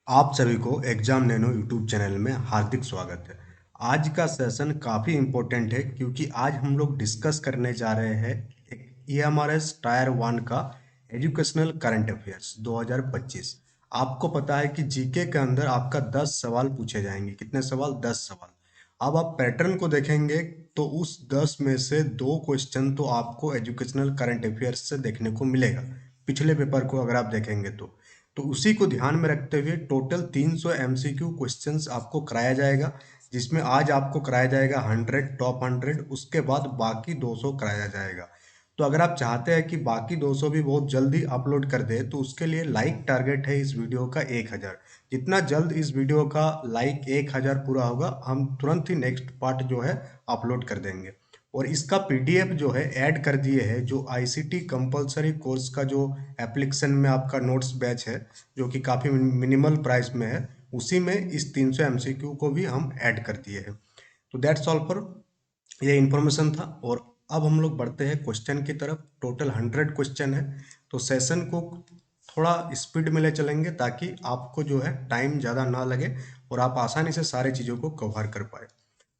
आप सभी को एग्जाम नैनो यूट्यूब चैनल में हार्दिक स्वागत है। आज का सेशन काफ़ी इम्पोर्टेंट है क्योंकि आज हम लोग डिस्कस करने जा रहे हैं एक ईएमआरएस टायर 1 का एजुकेशनल करंट अफेयर्स 2025। आपको पता है कि जीके के अंदर आपका 10 सवाल पूछे जाएंगे। कितने सवाल? 10 सवाल। अब आप पैटर्न को देखेंगे तो उस 10 में से 2 क्वेश्चन तो आपको एजुकेशनल करंट अफेयर्स से देखने को मिलेगा। पिछले पेपर को अगर आप देखेंगे तो उसी को ध्यान में रखते हुए टोटल 300 एमसीक्यू क्वेश्चंस आपको कराया जाएगा, जिसमें आज आपको कराया जाएगा 100 टॉप 100, उसके बाद बाकी 200 कराया जाएगा। तो अगर आप चाहते हैं कि बाकी 200 भी बहुत जल्दी अपलोड कर दे तो उसके लिए लाइक टारगेट है इस वीडियो का 1000। जितना जल्द इस वीडियो का लाइक 1000 पूरा होगा हम तुरंत ही नेक्स्ट पार्ट जो है अपलोड कर देंगे। और इसका पीडीएफ जो है ऐड कर दिए है, जो आईसीटी कंपलसरी कोर्स का जो एप्लीकेशन में आपका नोट्स बैच है, जो कि काफ़ी मिनिमल प्राइस में है, उसी में इस 300 एमसीक्यू को भी हम ऐड कर दिए हैं। तो दैट्स ऑल फॉर ये इन्फॉर्मेशन था। और अब हम लोग बढ़ते हैं क्वेश्चन की तरफ। टोटल 100 क्वेश्चन है, तो सेशन को थोड़ा स्पीड में ले चलेंगे ताकि आपको जो है टाइम ज़्यादा ना लगे और आप आसानी से सारी चीज़ों को कवर कर पाए।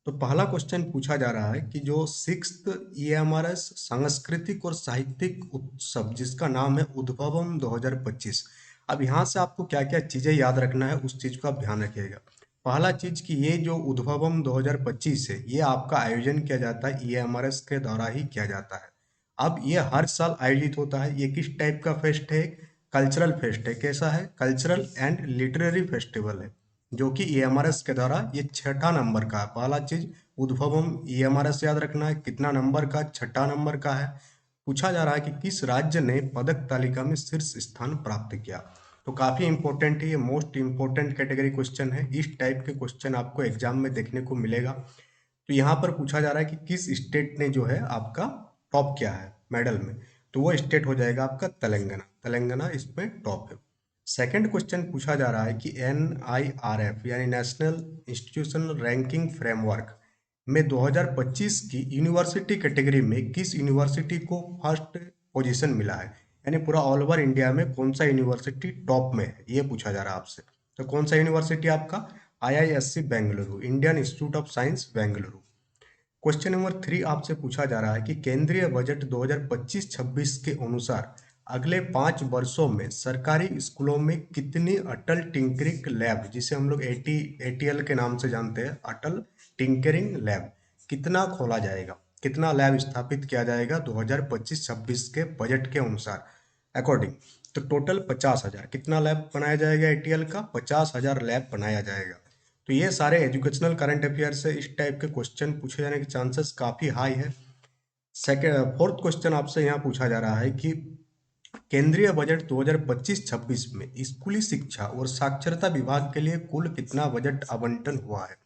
तो पहला क्वेश्चन पूछा जा रहा है कि जो 6th ईएमआरएस सांस्कृतिक और साहित्यिक उत्सव जिसका नाम है उद्भवम 2025। अब यहाँ से आपको क्या क्या चीजें याद रखना है उस चीज का आप ध्यान रखिएगा। पहला चीज कि ये जो उद्भवम 2025 है ये आपका आयोजन किया जाता है ईएमआरएस के द्वारा ही किया जाता है। अब ये हर साल आयोजित होता है। ये किस टाइप का फेस्ट है? कल्चरल फेस्ट है। कैसा है? कल्चरल एंड लिटरेरी फेस्टिवल है, जो कि ईएमआरएस के द्वारा ये छठा नंबर का है। पहला चीज उद्भवम ईएमआरएस याद रखना है। कितना नंबर का? छठा नंबर का है। पूछा जा रहा है कि किस राज्य ने पदक तालिका में शीर्ष स्थान प्राप्त किया। तो काफी इंपॉर्टेंट है, ये मोस्ट इंपॉर्टेंट कैटेगरी क्वेश्चन है। इस टाइप के क्वेश्चन आपको एग्जाम में देखने को मिलेगा। तो यहाँ पर पूछा जा रहा है कि किस स्टेट ने जो है आपका टॉप किया है मेडल में, तो वो स्टेट हो जाएगा आपका तेलंगाना। तेलंगाना इसमें टॉप है। सेकंड क्वेश्चन पूछा जा रहा है कि NIRF यानी नेशनल इंस्टीट्यूशनल रैंकिंग फ्रेमवर्क में 2025 की यूनिवर्सिटी कैटेगरी में किस यूनिवर्सिटी को फर्स्ट पोजीशन मिला है? यानी पूरा ऑल ओवर इंडिया में कौन सा यूनिवर्सिटी टॉप में है, ये पूछा जा रहा है आपसे। तो कौन सा यूनिवर्सिटी आपका? IISc Bengaluru, Indian institute of science Bengaluru. Question number 3 आपसे पूछा जा रहा है कि केंद्रीय बजट 2025-26 के अनुसार अगले 5 वर्षों में सरकारी स्कूलों में कितनी अटल टिंकरिंग लैब, जिसे हम लोग ATL के नाम से जानते हैं, अटल टिंकरिंग लैब, कितना खोला जाएगा? कितना लैब स्थापित किया जाएगा 2025-26 के बजट के अनुसार अकॉर्डिंग? तो टोटल 50,000। कितना लैब बनाया जाएगा ATL का? 50,000 लैब बनाया जाएगा। तो ये सारे एजुकेशनल करंट अफेयर से इस टाइप के क्वेश्चन पूछे जाने के चांसेस काफी हाई है। सेकंड फोर्थ क्वेश्चन आपसे यहाँ पूछा जा रहा है कि केंद्रीय बजट 2025-26 में स्कूली शिक्षा और साक्षरता विभाग के लिए कुल कितना बजट आवंटन हुआ है?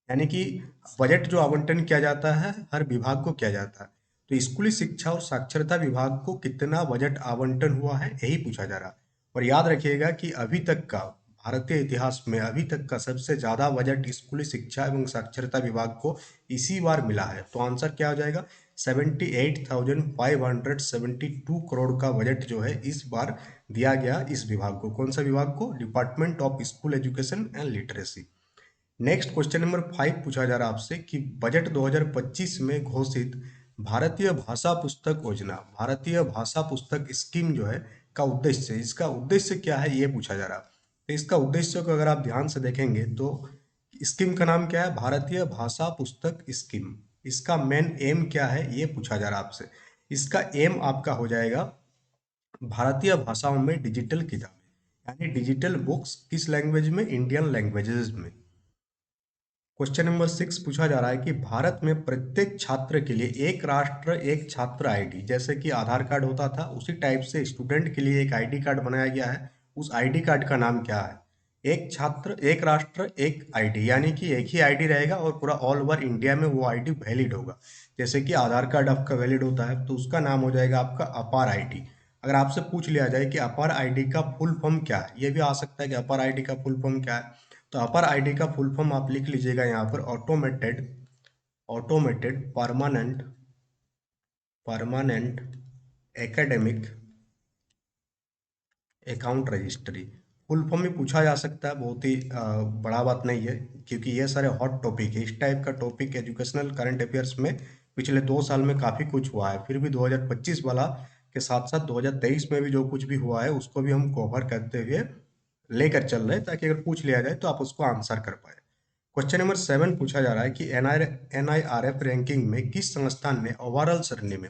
यानी कि बजट जो आवंटन किया जाता है हर विभाग को किया जाता है, तो स्कूली शिक्षा और साक्षरता विभाग को कितना बजट आवंटन हुआ है यही पूछा जा रहा है। और याद रखिएगा कि अभी तक का भारतीय इतिहास में अभी तक का सबसे ज्यादा बजट स्कूली शिक्षा एवं साक्षरता विभाग को इसी बार मिला है। तो आंसर क्या हो जाएगा? 78,572 करोड़ का बजट जो है इस बार दिया गया इस विभाग को। कौन सा विभाग को? Department of school education and literacy. Next question number 5 पूछा जा रहा है आपसे कि बजट 2025 में घोषित भारतीय भाषा पुस्तक योजना, भारतीय भाषा पुस्तक स्कीम जो है का उद्देश्य, इसका उद्देश्य क्या है ये पूछा जा रहा है। तो इसका उद्देश्य को अगर आप ध्यान से देखेंगे तो स्कीम का नाम क्या है? भारतीय भाषा पुस्तक स्कीम। इसका मेन एम क्या है ये पूछा जा रहा है आपसे। इसका एम आपका हो जाएगा भारतीय भाषाओं में डिजिटल किताबें, यानी डिजिटल बुक्स किस लैंग्वेज में? इंडियन लैंग्वेजेस में। क्वेश्चन नंबर 6 पूछा जा रहा है कि भारत में प्रत्येक छात्र के लिए एक राष्ट्र एक छात्र आईडी, जैसे कि आधार कार्ड होता था उसी टाइप से स्टूडेंट के लिए एक आईडी कार्ड बनाया गया है। उस आईडी कार्ड का नाम क्या है? एक छात्र एक राष्ट्र एक आईडी, यानी कि एक ही आईडी रहेगा और पूरा ऑल ओवर इंडिया में वो आईडी वैलिड होगा। जैसे कि आधार कार्ड आपका वैलिड होता है तो उसका नाम हो जाएगा आपका अपार आईडी। अगर आपसे पूछ लिया जाए कि अपार आईडी का फुल फॉर्म क्या है, ये भी आ सकता है कि अपार आईडी का फुल फॉर्म क्या है। तो अपर आईडी का फुल फॉर्म आप लिख लीजिएगा यहाँ पर, automated automated permanent permanent academic account registry. Full form में पूछा जा सकता है, बहुत ही बड़ा बात नहीं है, क्योंकि ये सारे हॉट टॉपिक है। इस टाइप का टॉपिक एजुकेशनल करंट अफेयर्स में पिछले 2 साल में काफ़ी कुछ हुआ है। फिर भी 2025 वाला के साथ साथ 2023 में भी जो कुछ भी हुआ है उसको भी हम कवर करते हुए लेकर चल रहे हैं, ताकि अगर पूछ लिया जाए तो आप उसको आंसर कर पाए। क्वेश्चन नंबर 7 पूछा जा रहा है कि NIRF रैंकिंग में किस संस्थान ने ओवरऑल श्रेणी में,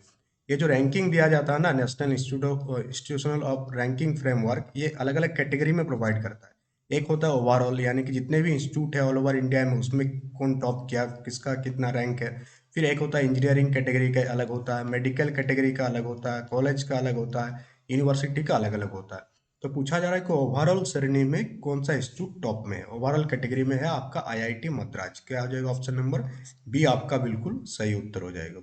ये जो रैंकिंग दिया जाता है ना, national institutional of ranking framework, ये अलग अलग कैटेगरी में प्रोवाइड करता है। एक होता है ओवरऑल, यानी कि जितने भी इंस्टीट्यूट है ऑल ओवर इंडिया में उसमें कौन टॉप किया, किसका कितना रैंक है। फिर एक होता है इंजीनियरिंग कैटेगरी का अलग होता है, मेडिकल कैटेगरी का अलग होता है, कॉलेज का अलग होता है, यूनिवर्सिटी का अलग अलग होता है। तो पूछा जा रहा है कि ओवरऑल श्रेणी में कौन सा इंस्टीट्यूट टॉप में है। ओवरऑल कैटेगरी में है आपका IIT मद्रास। क्या हो जाएगा? ऑप्शन नंबर बी आपका बिल्कुल सही उत्तर हो जाएगा।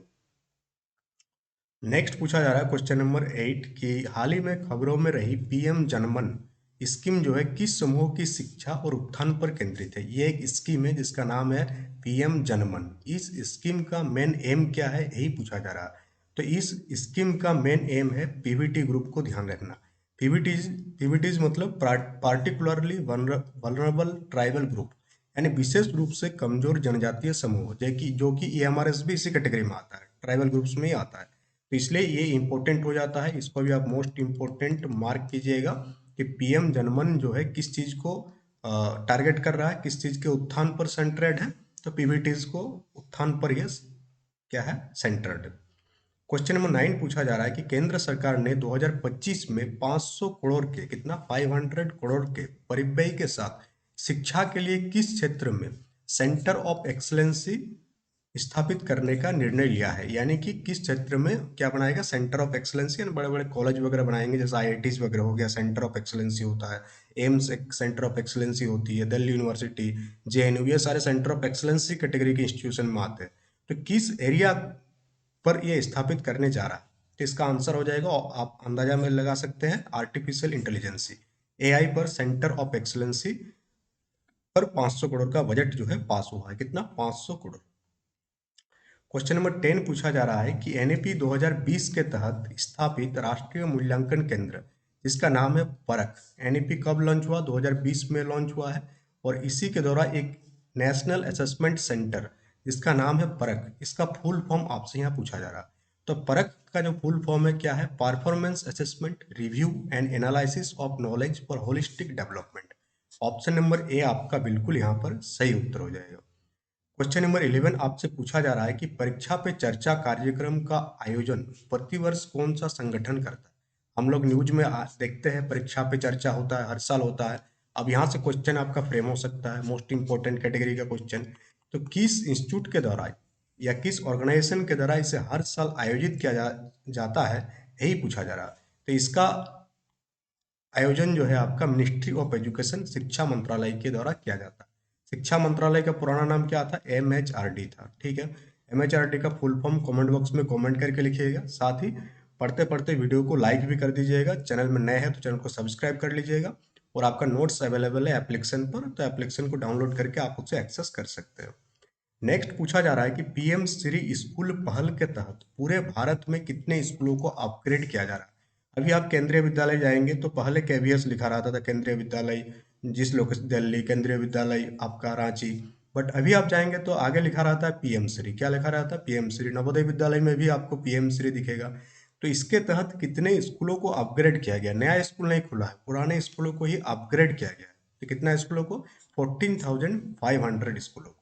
नेक्स्ट पूछा जा रहा है क्वेश्चन नंबर 8 कि हाल ही में खबरों में रही PM जनमन स्कीम जो है किस समूह की शिक्षा और उत्थान पर केंद्रित है। ये एक स्कीम है जिसका नाम है PM जनमन। इस स्कीम का मेन एम क्या है, यही पूछा जा रहा है। तो इस स्कीम का मेन एम है PVT ग्रुप को ध्यान रखना। पीवीटीज मतलब पार्टिकुलरली वल्नरेबल ट्राइबल ग्रुप, यानी विशेष रूप से कमजोर जनजातीय समूह, जो कि EMRS भी इसी कैटेगरी में आता है, ट्राइबल ग्रुप्स में ही आता है। तो इसलिए ये इंपॉर्टेंट हो जाता है, इसको भी आप मोस्ट इंपॉर्टेंट मार्क कीजिएगा कि PM जनमन जो है किस चीज को टारगेट कर रहा है, किस चीज के उत्थान पर सेंटर्ड है। तो पीवीटीज को उत्थान पर ये क्या है, सेंटर्ड। क्वेश्चन नंबर 9 पूछा जा रहा है कि केंद्र सरकार ने 2025 में 500 करोड़ के, कितना, 500 करोड़ के परिव्यय के साथ शिक्षा के लिए किस क्षेत्र में सेंटर ऑफ एक्सलेंसी स्थापित करने का निर्णय लिया है। यानी कि किस क्षेत्र में क्या बनाएगा, सेंटर ऑफ एक्सलेंसी, यानी बड़े बड़े कॉलेज वगैरह बनाएंगे, जैसे IITs वगैरह हो गया, सेंटर ऑफ एक्सलेंसी होता है। एम्स एक सेंटर ऑफ एक्सलेंसी होती है, दिल्ली यूनिवर्सिटी, JNU, ये सारे सेंटर ऑफ एक्सलेंसी कैटेगरी के इंस्टीट्यूशन में आते हैं। तो किस एरिया पर ये स्थापित करने जा रहा है, तो इसका आंसर हो जाएगा, आप अंदाजा में लगा सकते हैं, आर्टिफिशियल इंटेलिजेंसी, AI पर सेंटर ऑफ एक्सलेंसी पर 500 करोड़ का बजट जो है पास हुआ है। कितना? 500 करोड़। क्वेश्चन नंबर 10 पूछा जा रहा है कि NAP 2020 के तहत स्थापित राष्ट्रीय मूल्यांकन केंद्र जिसका नाम है परख, NAP कब लॉन्च हुआ? 2020 में लॉन्च हुआ है। और इसी के द्वारा एक नेशनल असेसमेंट सेंटर जिसका नाम है परख, इसका फुल फॉर्म आपसे यहाँ पूछा जा रहा है। तो परख का जो फुल फॉर्म है क्या है? Performance assessment review and analysis of knowledge for holistic development. Option number A आपका बिल्कुल यहाँ पर सही उत्तर हो जाएगा। क्वेश्चन नंबर 11 आपसे पूछा जा रहा है कि परीक्षा पे चर्चा कार्यक्रम का आयोजन प्रतिवर्ष कौन सा संगठन करता है। हम लोग न्यूज में देखते हैं परीक्षा पे चर्चा होता है, हर साल होता है। अब यहाँ से क्वेश्चन आपका फ्रेम हो सकता है, मोस्ट इंपॉर्टेंट कैटेगरी का क्वेश्चन। तो किस इंस्टीट्यूट के द्वारा या किस ऑर्गेनाइजेशन के द्वारा इसे हर साल आयोजित किया जाता है, यही पूछा जा रहा है। तो इसका आयोजन जो है आपका मिनिस्ट्री ऑफ एजुकेशन, शिक्षा मंत्रालय के द्वारा किया जाता है। शिक्षा मंत्रालय का पुराना नाम क्या था? MHRD था। ठीक है, MHRD का फुल फॉर्म कमेंट बॉक्स में कमेंट करके लिखिएगा। साथ ही पढ़ते पढ़ते वीडियो को लाइक भी कर दीजिएगा। चैनल में नए हैं तो चैनल को सब्सक्राइब कर लीजिएगा। और आपका नोट्स अवेलेबल है एप्लीकेशन पर, तो एप्लीकेशन को डाउनलोड करके आप उसे एक्सेस कर सकते हो। नेक्स्ट पूछा जा रहा है कि PM श्री स्कूल पहल के तहत पूरे भारत में कितने स्कूलों को अपग्रेड किया जा रहा है। अभी आप केंद्रीय विद्यालय जाएंगे तो पहले KVS लिखा रहता था, केंद्रीय विद्यालय जिस लोकेशन, दिल्ली, केंद्रीय विद्यालय आपका रांची। बट अभी आप जाएंगे तो आगे लिखा रहता है PM श्री। क्या लिखा रहता है? PM श्री। नवोदय विद्यालय में भी आपको PM श्री दिखेगा। तो इसके तहत कितने स्कूलों को अपग्रेड किया गया? नया स्कूल नहीं खुला है, पुराने स्कूलों को ही अपग्रेड किया गया है। तो कितना स्कूलों को? 14,500 स्कूलों को।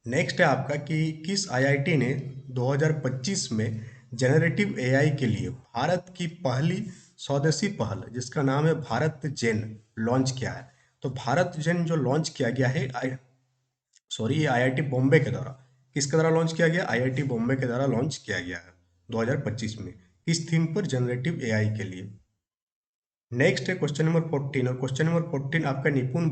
नेक्स्ट है आपका कि किस IIT ने 2025 में जनरेटिव AI के लिए भारत की पहली स्वदेशी पहल जिसका नाम है भारत जेन लॉन्च किया है। तो भारत जेन जो लॉन्च किया गया है, ये IIT बॉम्बे के द्वारा, किसके द्वारा लॉन्च किया गया? IIT बॉम्बे के द्वारा लॉन्च किया गया है 2025 में। किस थीम पर? जनरेटिव AI के लिए। नेक्स्ट है क्वेश्चन नंबर 14। और क्वेश्चन नंबर 14 आपका निपुण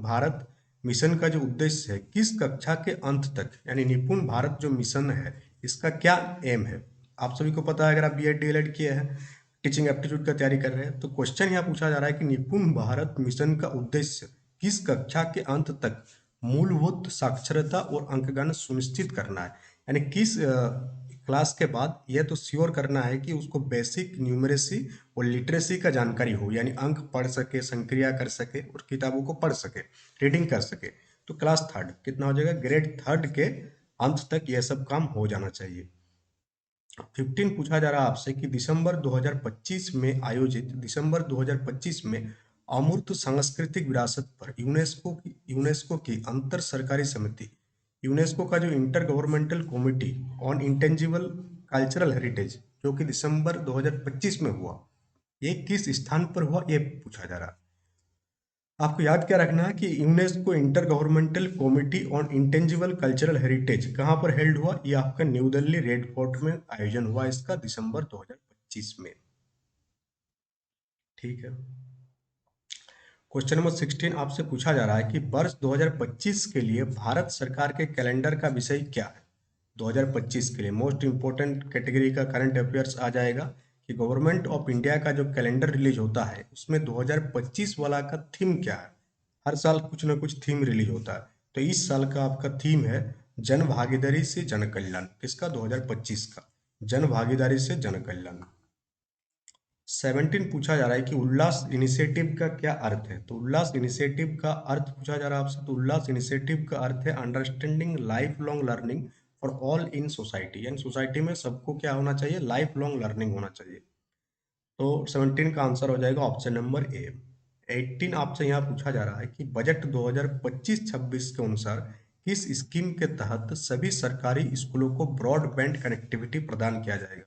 भारत मिशन का जो उद्देश्य है, किस कक्षा के अंत तक, यानी निपुण भारत जो मिशन है इसका क्या एम है। आप सभी को पता है, अगर आप BEd DLEd किए हैं, टीचिंग एप्टीट्यूड का तैयारी कर रहे हैं, तो क्वेश्चन यहाँ पूछा जा रहा है कि निपुण भारत मिशन का उद्देश्य किस कक्षा के अंत तक मूलभूत साक्षरता और अंकगणित सुनिश्चित करना है। यानी किस क्लास के बाद यह तो श्योर करना है कि उसको बेसिक न्यूमरेसी और लिटरेसी का जानकारी हो, यानी अंक पढ़ सके, संक्रिया कर सके और किताबों को पढ़ सके, रीडिंग कर सके। तो क्लास थर्ड कितना हो जाएगा, ग्रेड थर्ड के अंत तक यह सब काम हो जाना चाहिए। 15 पूछा जा रहा है आपसे कि दिसंबर 2025 में अमूर्त सांस्कृतिक विरासत पर यूनेस्को की अंतर सरकारी समिति, यूनेस्को का जो inter governmental committee on intangible cultural heritage, जो कि दिसंबर 2025 में हुआ, ये किस स्थान पर हुआ, ये पूछा जा रहा है। आपको याद क्या रखना है कि UNESCO inter governmental committee on intangible cultural heritage कहाँ पर हेल्ड हुआ, ये आपका न्यू दिल्ली रेड फोर्ट में आयोजन हुआ इसका दिसंबर 2025 में। ठीक है। क्वेश्चन नंबर 16 आपसे पूछा जा रहा है कि वर्ष 2025 के लिए भारत सरकार के कैलेंडर का विषय क्या है। 2025 के लिए मोस्ट इंपोर्टेंट कैटेगरी का करंट अफेयर्स आ जाएगा कि गवर्नमेंट ऑफ इंडिया का जो कैलेंडर रिलीज होता है उसमें 2025 वाला का थीम क्या है। हर साल कुछ ना कुछ थीम रिलीज होता है, तो इस साल का आपका थीम है जन भागीदारी से जन कल्याण। किसका, 2025 का, जन भागीदारी से जन कल्याण। 17 पूछा जा रहा है कि उल्लास इनिशिएटिव का क्या अर्थ है। तो उल्लास इनिशिएटिव का अर्थ पूछा जा रहा है आपसे। तो उल्लास इनिशिएटिव का अर्थ है understanding life long learning for all in society, यानी सोसाइटी में सबको क्या होना चाहिए, लाइफ लॉन्ग लर्निंग होना चाहिए। तो 17 का आंसर हो जाएगा ऑप्शन नंबर ए। 18 आपसे यहाँ पूछा जा रहा है कि बजट 2025-26 के अनुसार किस स्कीम के तहत सभी सरकारी स्कूलों को ब्रॉडबैंड कनेक्टिविटी प्रदान किया जाएगा।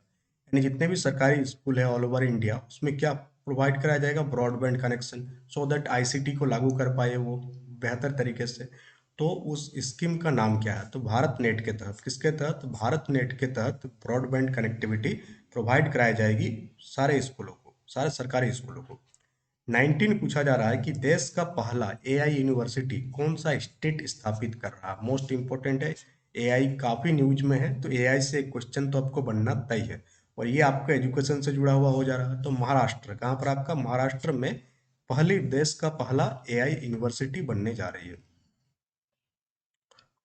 यानी जितने भी सरकारी स्कूल है ऑल ओवर इंडिया, उसमें क्या प्रोवाइड कराया जाएगा, broadband connection, so that ICT को लागू कर पाए वो बेहतर तरीके से। तो उस स्कीम का नाम क्या है, तो भारत नेट के तहत, किसके तहत, भारत नेट के तहत ब्रॉडबैंड कनेक्टिविटी प्रोवाइड कराई जाएगी सारे स्कूलों को, सारे सरकारी स्कूलों को। 19 पूछा जा रहा है कि देश का पहला एआई यूनिवर्सिटी कौन सा स्टेट स्थापित कर रहा है। मोस्ट इंपोर्टेंट है, एआई काफी न्यूज में है, तो एआई से एक क्वेश्चन तो आपको बनना तय है, और ये आपका एजुकेशन से जुड़ा हुआ हो जा रहा है। तो महाराष्ट्र, कहाँ पर आपका, महाराष्ट्र में पहली, देश का पहला एआई यूनिवर्सिटी बनने जा रही है।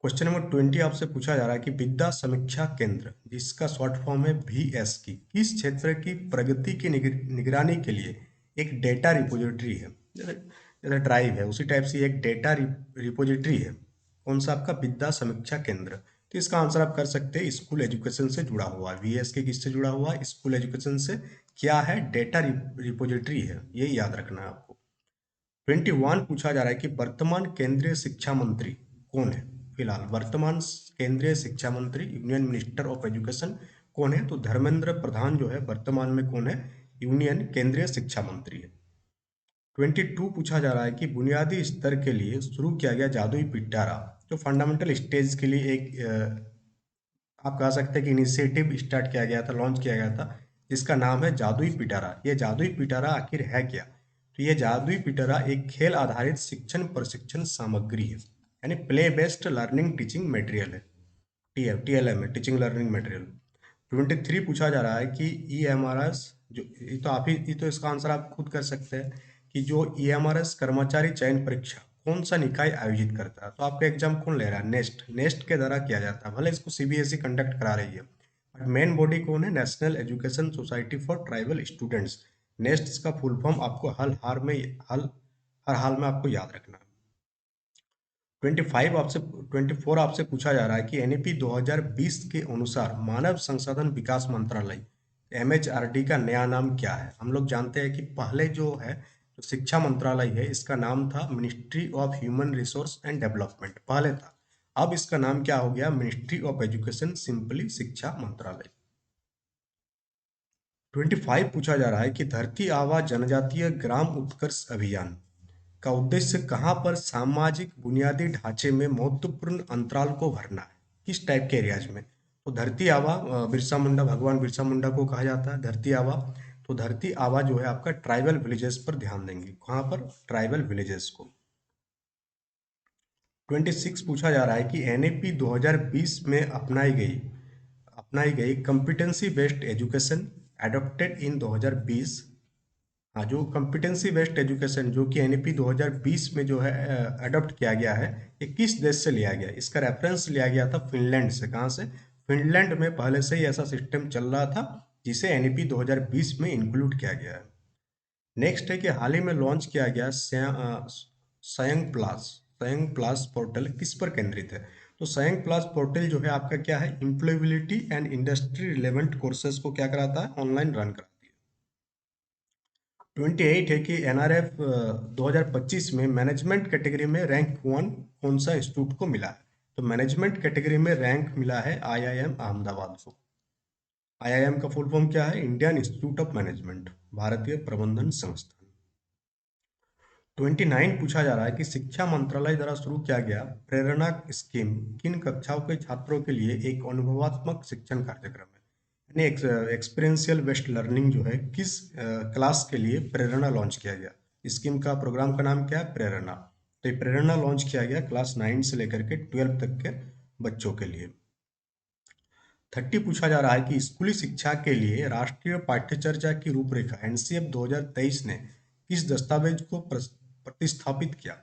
क्वेश्चन नंबर 20 आपसे पूछा जा रहा है कि विद्या समीक्षा केंद्र, जिसका शॉर्ट फॉर्म है VSK, किस क्षेत्र की प्रगति की निगरानी के लिए एक डेटा रिपोजिटरी है। जैसे ड्राइव है उसी टाइप से एक डेटा रिपोजिटरी है। कौन सा आपका, विद्या समीक्षा केंद्र। तो इसका आंसर आप कर सकते हैं स्कूल एजुकेशन से जुड़ा हुआ है। VSK किससे जुड़ा हुआ है, स्कूल एजुकेशन से। क्या है, डेटा रिपोजिटरी है, ये याद रखना है आपको। 21 पूछा जा रहा है कि वर्तमान केंद्रीय शिक्षा मंत्री कौन है। फिलहाल वर्तमान केंद्रीय शिक्षा मंत्री, यूनियन मिनिस्टर ऑफ एजुकेशन कौन है, तो धर्मेंद्र प्रधान जो है वर्तमान में कौन है, यूनियन केंद्रीय शिक्षा मंत्री है। 22 पूछा जा रहा है कि बुनियादी स्तर के लिए शुरू किया गया जादुई पिटारा, जो फंडामेंटल स्टेज के लिए एक आप कह सकते हैं कि इनिशिएटिव स्टार्ट किया गया था, लॉन्च किया गया था, जिसका नाम है जादुई पिटारा। ये जादुई पिटारा आखिर है क्या, तो ये जादुई पिटारा एक खेल आधारित शिक्षण प्रशिक्षण सामग्री है, यानी play based learning teaching material है। TLM है, टीचिंग लर्निंग मटेरियल। 23 पूछा जा रहा है कि EMRS, जो ये तो आप ही, ये तो इसका आंसर आप खुद कर सकते हैं कि जो EMRS कर्मचारी चयन परीक्षा कौन सा निकाय आयोजित करता है। तो आपका एग्जाम कौन ले रहा है, नेस्ट के द्वारा किया जाता है। भले इसको CBSE कंडक्ट करा रही है, बट मेन बॉडी कौन है, national education society for tribal students. Nest का फुल फॉर्म आपको हर हाल में आपको याद रखना है। 24 आपसे पूछा जा रहा है कि NEP 2020 के अनुसार मानव संसाधन विकास मंत्रालय MHRD का नया नाम क्या है। हम लोग जानते हैं कि पहले जो है, जो शिक्षा मंत्रालय है, इसका नाम था ministry of human resource and development, पहले था। अब इसका नाम क्या हो गया, मिनिस्ट्री ऑफ एजुकेशन, सिंपली शिक्षा मंत्रालय। 25 पूछा जा रहा है कि धरती आबा जनजातीय ग्राम उत्कर्ष अभियान का उद्देश्य कहाँ पर सामाजिक बुनियादी ढांचे में महत्वपूर्ण अंतराल को भरना है, किस टाइप के एरियाज में। तो धरती आबा, बिरसा मुंडा, भगवान बिरसा मुंडा को कहा जाता है धरती आबा। तो धरती आबा जो है आपका ट्राइबल विलेजेस पर ध्यान देंगे, कहाँ पर, ट्राइबल विलेजेस को। 26 पूछा जा रहा है कि NEP 2020 में अपनाई गई कॉम्पिटेंसी बेस्ड एजुकेशन एडॉप्टेड इन 2020। हाँ, जो कॉम्पिटेंसी बेस्ड एजुकेशन जो कि NEP 2020 में जो है अडॉप्ट किया गया है, ये किस देश से लिया गया, इसका रेफरेंस लिया गया था फिनलैंड से। कहाँ से, फिनलैंड में पहले से ही ऐसा सिस्टम चल रहा था जिसे एनईपी 2020 में इंक्लूड किया गया है। नेक्स्ट है कि हाल ही में लॉन्च किया गया स्वयं प्लास पोर्टल किस पर केंद्रित है? तो स्वयं प्लास पोर्टल जो है आपका क्या है, employability and industry relevant courses को क्या कराता है, ऑनलाइन रन कराती है। 28 है कि एनआरएफ 2025 में मैनेजमेंट कैटेगरी में रैंक 1 कौन सा इंस्टीट्यूट को मिला है? तो मैनेजमेंट कैटेगरी में रैंक मिला है आईआईएम अहमदाबाद को। आईआईएम का फुल फॉर्म क्या है? इंडियन इंस्टीट्यूट ऑफ मैनेजमेंट, भारतीय प्रबंधन संस्थान। 29 पूछा जा रहा है कि शिक्षा मंत्रालय द्वारा शुरू किया गया प्रेरणा स्कीम किन कक्षाओं के छात्रों के लिए एक अनुभवात्मक शिक्षण कार्यक्रम है, यानी एक्सपीरियंशियल बेस्ड लर्निंग जो है किस क्लास के लिए प्रेरणा लॉन्च किया गया? स्कीम का प्रोग्राम का नाम क्या है? प्रेरणा। तो ये प्रेरणा लॉन्च किया गया क्लास 9 से लेकर के 12 तक के बच्चों के लिए। 30 पूछा जा रहा है कि स्कूली शिक्षा के लिए राष्ट्रीय पाठ्यचर्या की रूपरेखा एनसीएफ 2023 ने किस दस्तावेज को प्रतिस्थापित किया?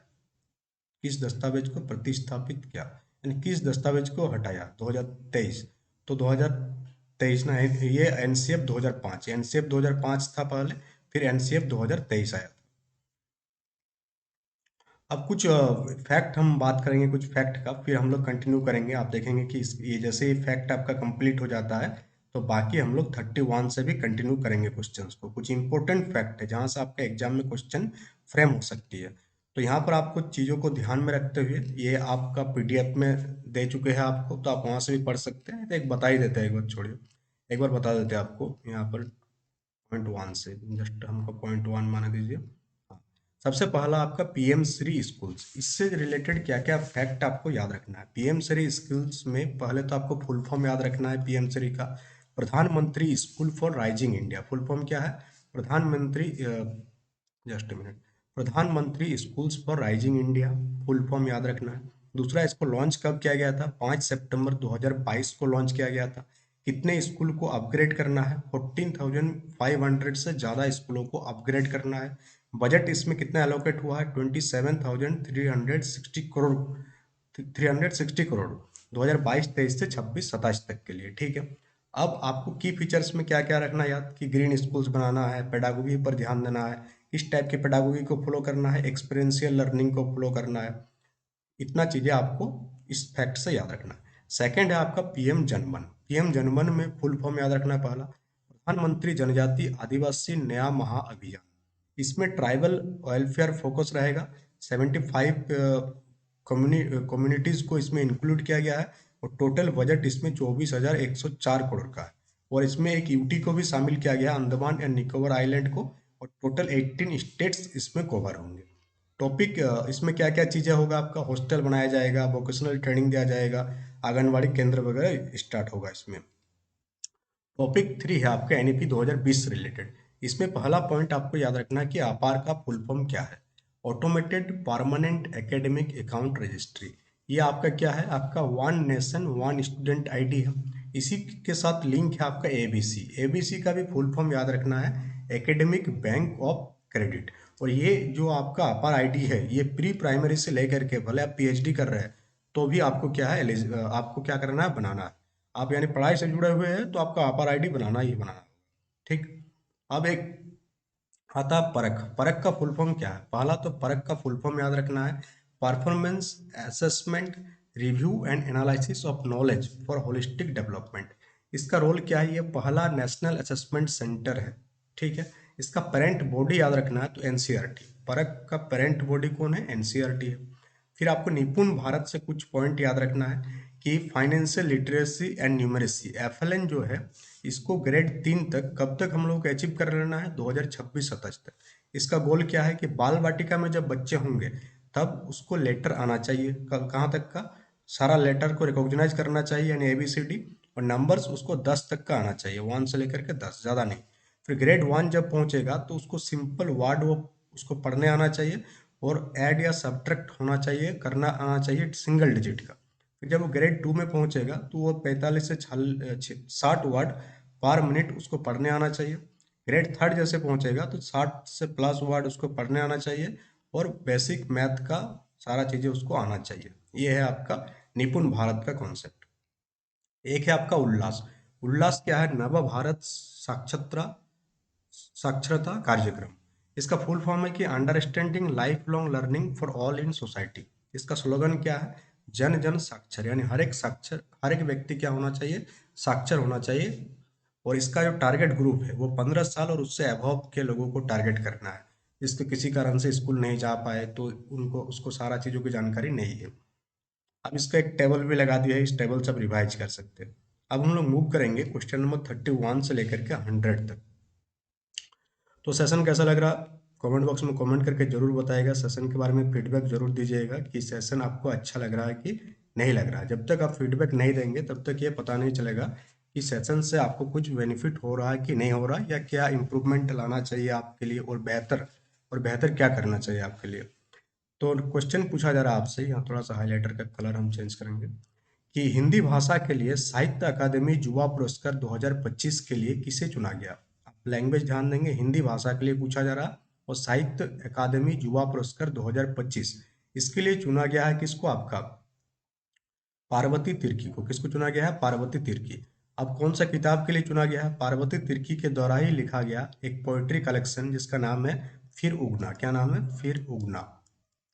किस दस्तावेज को प्रतिस्थापित किया, यानी किस दस्तावेज को हटाया? 2023। तो 2023 ना, ये एनसीएफ 2005, एनसीएफ 2005 था पहले, फिर एनसीएफ 2023 आया। अब कुछ फैक्ट हम बात करेंगे, कुछ फैक्ट का, फिर हम लोग कंटिन्यू करेंगे। आप देखेंगे कि ये जैसे ही फैक्ट आपका कंप्लीट हो जाता है तो बाकी हम लोग 31 से भी कंटिन्यू करेंगे क्वेश्चंस को। कुछ इंपॉर्टेंट फैक्ट है जहां से आपके एग्जाम में क्वेश्चन फ्रेम हो सकती है। तो यहाँ पर आपको चीज़ों को ध्यान में रखते हुए, ये आपका पीडीएफ में दे चुके हैं आपको, तो आप वहाँ से भी पढ़ सकते हैं। तो एक बता ही देते हैं, एक बार छोड़िए, एक बार बता देते हैं आपको यहाँ पर। पॉइंट 1 से जस्ट हमको पॉइंट 1 माना दीजिए। हाँ, सबसे पहला आपका पीएम श्री स्कूल्स, इससे रिलेटेड क्या क्या फैक्ट आपको याद रखना है? पीएम श्री स्कूल्स में पहले तो आपको फुल फॉर्म याद रखना है पीएम श्री का, प्रधानमंत्री school for rising India. Full form क्या है? प्रधानमंत्री, जस्ट मिनट, प्रधानमंत्री schools for rising India, full form याद रखना है। दूसरा, इसको लॉन्च कब किया गया था? 5 सितंबर 2022 को लॉन्च किया गया था। कितने स्कूल को अपग्रेड करना है? 14,500 से ज़्यादा स्कूलों को अपग्रेड करना है। बजट इसमें कितना एलोकेट हुआ है? 27,360 करोड़, 360 करोड़ 2022-23 से 26-27 तक के लिए। ठीक है, अब आपको की फीचर्स में क्या क्या रखना है याद? कि ग्रीन स्कूल्स बनाना है, पेडागोगी पर ध्यान देना है, किस टाइप की पेडागोगी को फॉलो करना है, एक्सपीरियंशियल लर्निंग को फॉलो करना है। इतना चीजें आपको इस फैक्ट से याद रखना है। सेकंड है आपका पीएम जनमन। पीएम जनमन में फुल फॉर्म याद रखना है। पहला, प्रधानमंत्री जनजाति आदिवासी नया महाअभियान। इसमें ट्राइबल वेलफेयर फोकस रहेगा। 75 कम्युनिटीज को इसमें इंक्लूड किया गया है और टोटल बजट इसमें 24,104 करोड़ का है। और इसमें एक यूटी को भी शामिल किया गया, अंडमान एंड निकोबार आइलैंड को, और टोटल 18 स्टेट्स इसमें कवर होंगे। टॉपिक इसमें क्या क्या चीज़ें होगा आपका? हॉस्टल बनाया जाएगा, वोकेशनल ट्रेनिंग दिया जाएगा, आंगनबाड़ी केंद्र वगैरह स्टार्ट होगा इसमें। टॉपिक 3 है आपका एनईपी 2020 से रिलेटेड। इसमें पहला पॉइंट आपको याद रखना है कि अपार का फुल फॉर्म क्या है? Automated permanent academic account registry. ये आपका क्या है? आपका one nation one student ID है। इसी के साथ लिंक है आपका एबीसी। एबीसी का भी फुल फॉर्म याद रखना है, एकेडमिक बैंक ऑफ क्रेडिट। और ये जो आपका अपार आईडी है, ये प्री प्राइमरी से लेकर के, भले आप पीएचडी कर रहे हैं तो भी आपको क्या है, आपको क्या करना है? बनाना है। आप यानी पढ़ाई से जुड़े हुए हैं तो आपका अपार आईडी बनाना ही बनाना है। ठीक। अब एक आता है परख। परख का फुल फॉर्म क्या है? पहला तो परख का फुल फॉर्म याद रखना है, performance assessment review and analysis of knowledge for holistic development. इसका रोल क्या है? ये पहला नेशनल असेसमेंट सेंटर है। ठीक है, इसका पेरेंट बॉडी याद रखना है तो एनसीईआरटी। परख का पेरेंट बॉडी कौन है? एनसीईआरटी है। फिर आपको निपुण भारत से कुछ पॉइंट याद रखना है कि financial literacy and numeracy, FLN जो है, इसको ग्रेड 3 तक कब तक हम लोग को अचीव कर लेना है? 2026-27 तक। इसका गोल क्या है कि बाल वाटिका में जब बच्चे होंगे तब उसको लेटर आना चाहिए, कहाँ तक का? सारा लेटर को रिकॉग्नाइज करना चाहिए, यानी एबीसीडी, और नंबर्स उसको 10 तक का आना चाहिए, 1 से लेकर के 10, ज़्यादा नहीं। फिर ग्रेड 1 जब पहुंचेगा तो उसको सिंपल वर्ड वो उसको पढ़ने आना चाहिए, और ऐड या सब्ट्रैक्ट होना चाहिए, करना आना चाहिए सिंगल डिजिट का। फिर जब वो ग्रेड 2 में पहुंचेगा तो वो 45 से 60 वर्ड पर मिनट उसको पढ़ने आना चाहिए। ग्रेड 3 जैसे पहुंचेगा तो 60 से प्लस वर्ड उसको पढ़ने आना चाहिए, और बेसिक मैथ का सारा चीज़ें उसको आना चाहिए। ये है आपका निपुण भारत का कॉन्सेप्ट। एक है आपका उल्लास। उल्लास क्या है? नव भारत साक्षरता कार्यक्रम। इसका फुल फॉर्म है कि understanding life long learning for all in society. इसका स्लोगन क्या है? जन जन साक्षर, यानी हर एक व्यक्ति क्या होना चाहिए? साक्षर होना चाहिए। और इसका जो टारगेट ग्रुप है वो 15 साल और उससे अबव के लोगों को टारगेट करना है। जिसके किसी कारण से स्कूल नहीं जा पाए तो उनको उसको सारा चीज़ों की जानकारी नहीं है। अब इसका एक टेबल भी लगा दिया है, इस टेबल से आप रिवाइज कर सकते हैं। अब हम लोग मूव करेंगे क्वेश्चन नंबर 31 से लेकर के 100 तक। तो सेशन कैसा लग रहा? कमेंट बॉक्स में कमेंट करके जरूर बताइएगा। सेशन के बारे में फीडबैक जरूर दीजिएगा कि सेशन आपको अच्छा लग रहा है कि नहीं लग रहा है। जब तक आप फीडबैक नहीं देंगे तब तक ये पता नहीं चलेगा कि सेशन से आपको कुछ बेनिफिट हो रहा है कि नहीं हो रहा, या क्या इम्प्रूवमेंट लाना चाहिए आपके लिए, और बेहतर क्या करना चाहिए आपके लिए। तो क्वेश्चन पूछा जा रहा है आपसे, यहाँ थोड़ा सा हाईलाइटर का कलर हम चेंज करेंगे, कि हिंदी भाषा के लिए साहित्य अकादमी युवा पुरस्कार 2025 के लिए किसे चुना गया? आप लैंग्वेज ध्यान देंगे, हिंदी भाषा के लिए पूछा जा रहा, और साहित्य अकादमी युवा पुरस्कार 2025 इसके लिए चुना गया है किसको? आपका पार्वती तिर्की को। किसको चुना गया है? पार्वती तिर्की। अब कौन सा किताब के लिए चुना गया है? पार्वती तिर्की के द्वारा ही लिखा गया एक पोएट्री कलेक्शन जिसका नाम है फिर उगना। क्या नाम है? फिर उगना।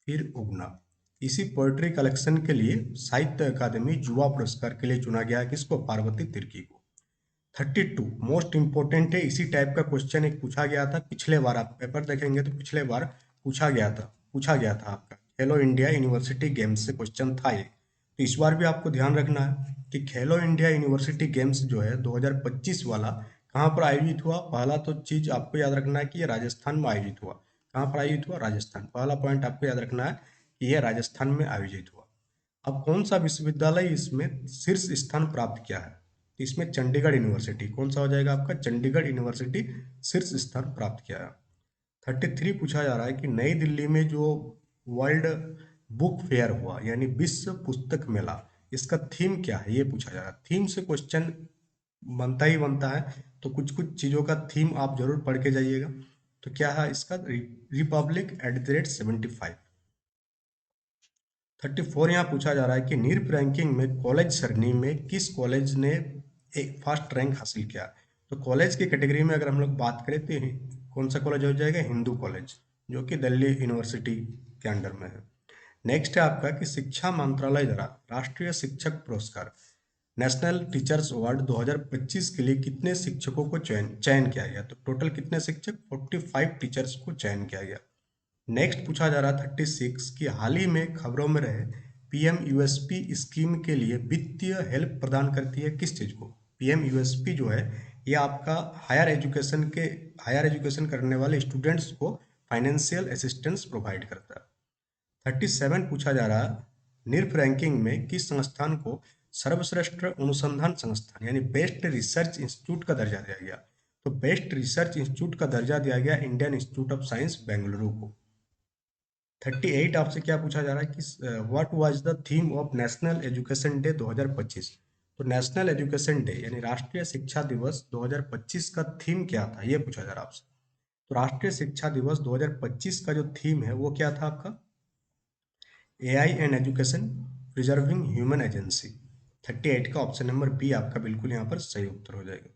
फिर उगना। इसी पोएट्री कलेक्शन के लिए साहित्य अकादमी युवा पुरस्कार के लिए चुना गया है किसको? पार्वती तिर्की को। 32 मोस्ट इंपोर्टेंट है, इसी टाइप का क्वेश्चन एक पूछा गया था पिछले बार। आप पेपर देखेंगे तो पिछले बार पूछा गया था आपका खेलो इंडिया यूनिवर्सिटी गेम्स से क्वेश्चन था ये। तो इस बार भी आपको ध्यान रखना है कि खेलो इंडिया यूनिवर्सिटी गेम्स जो है 2025 वाला कहाँ पर आयोजित हुआ। पहला तो चीज आपको याद रखना है कि ये राजस्थान में आयोजित हुआ। कहाँ पर आयोजित हुआ? राजस्थान। पहला पॉइंट आपको याद रखना है कि यह राजस्थान में आयोजित हुआ। अब कौन सा विश्वविद्यालय इसमें शीर्ष स्थान प्राप्त किया है? तो इसमें चंडीगढ़ यूनिवर्सिटी। कौन सा हो जाएगा आपका? चंडीगढ़ यूनिवर्सिटी शीर्ष स्थान प्राप्त किया है। 33 पूछा जा रहा है कि नई दिल्ली में जो वर्ल्ड बुक फेयर हुआ, यानी विश्व पुस्तक मेला, इसका थीम क्या है? ये पूछा जा रहा है। थीम से क्वेश्चन बनता ही बनता है, तो कुछ कुछ चीजों का थीम आप जरूर पढ़ के जाइएगा। तो क्या है इसका? रिपब्लिक @75। 34 यहाँ पूछा जा रहा है कि नीट रैंकिंग में कॉलेज सरणी में किस कॉलेज ने एक फर्स्ट रैंक हासिल किया? तो कॉलेज की कैटेगरी में अगर हम लोग बात करें तो कौन सा कॉलेज हो जाएगा? हिंदू कॉलेज, जो कि दिल्ली यूनिवर्सिटी के अंडर में है। नेक्स्ट है आपका कि शिक्षा मंत्रालय द्वारा राष्ट्रीय शिक्षक पुरस्कार नेशनल टीचर्स अवार्ड 2025 के लिए कितने शिक्षकों को चयन किया गया? तो टोटल कितने शिक्षक? 45 टीचर्स को चयन किया गया। नेक्स्ट पूछा जा रहा 36 कि हाल ही में खबरों में रहे पीएम यूएसपी स्कीम के लिए वित्तीय हेल्प प्रदान करती है किस चीज को? पीएम यूएसपी जो है ये आपका हायर एजुकेशन करने वाले स्टूडेंट्स को फाइनेंशियल असिस्टेंस प्रोवाइड करता है। 37 पूछा जा रहा निरफ रैंकिंग में किस संस्थान को सर्वश्रेष्ठ अनुसंधान संस्थान यानी बेस्ट रिसर्च इंस्टीट्यूट का दर्जा दिया गया? तो बेस्ट रिसर्च इंस्टीट्यूट का दर्जा दिया गया Indian institute of science Bengaluru को। 38 आपसे क्या पूछा जा रहा है कि what was the theme of national education day 2025? तो नेशनल एजुकेशन डे यानी राष्ट्रीय शिक्षा दिवस 2025 का थीम क्या था, ये पूछा जा रहा है आपसे। तो राष्ट्रीय शिक्षा दिवस 2025 का जो थीम है वो क्या था आपका? AI and education preserving human agency. 38 का ऑप्शन नंबर बी आपका बिल्कुल यहाँ पर सही उत्तर हो जाएगा।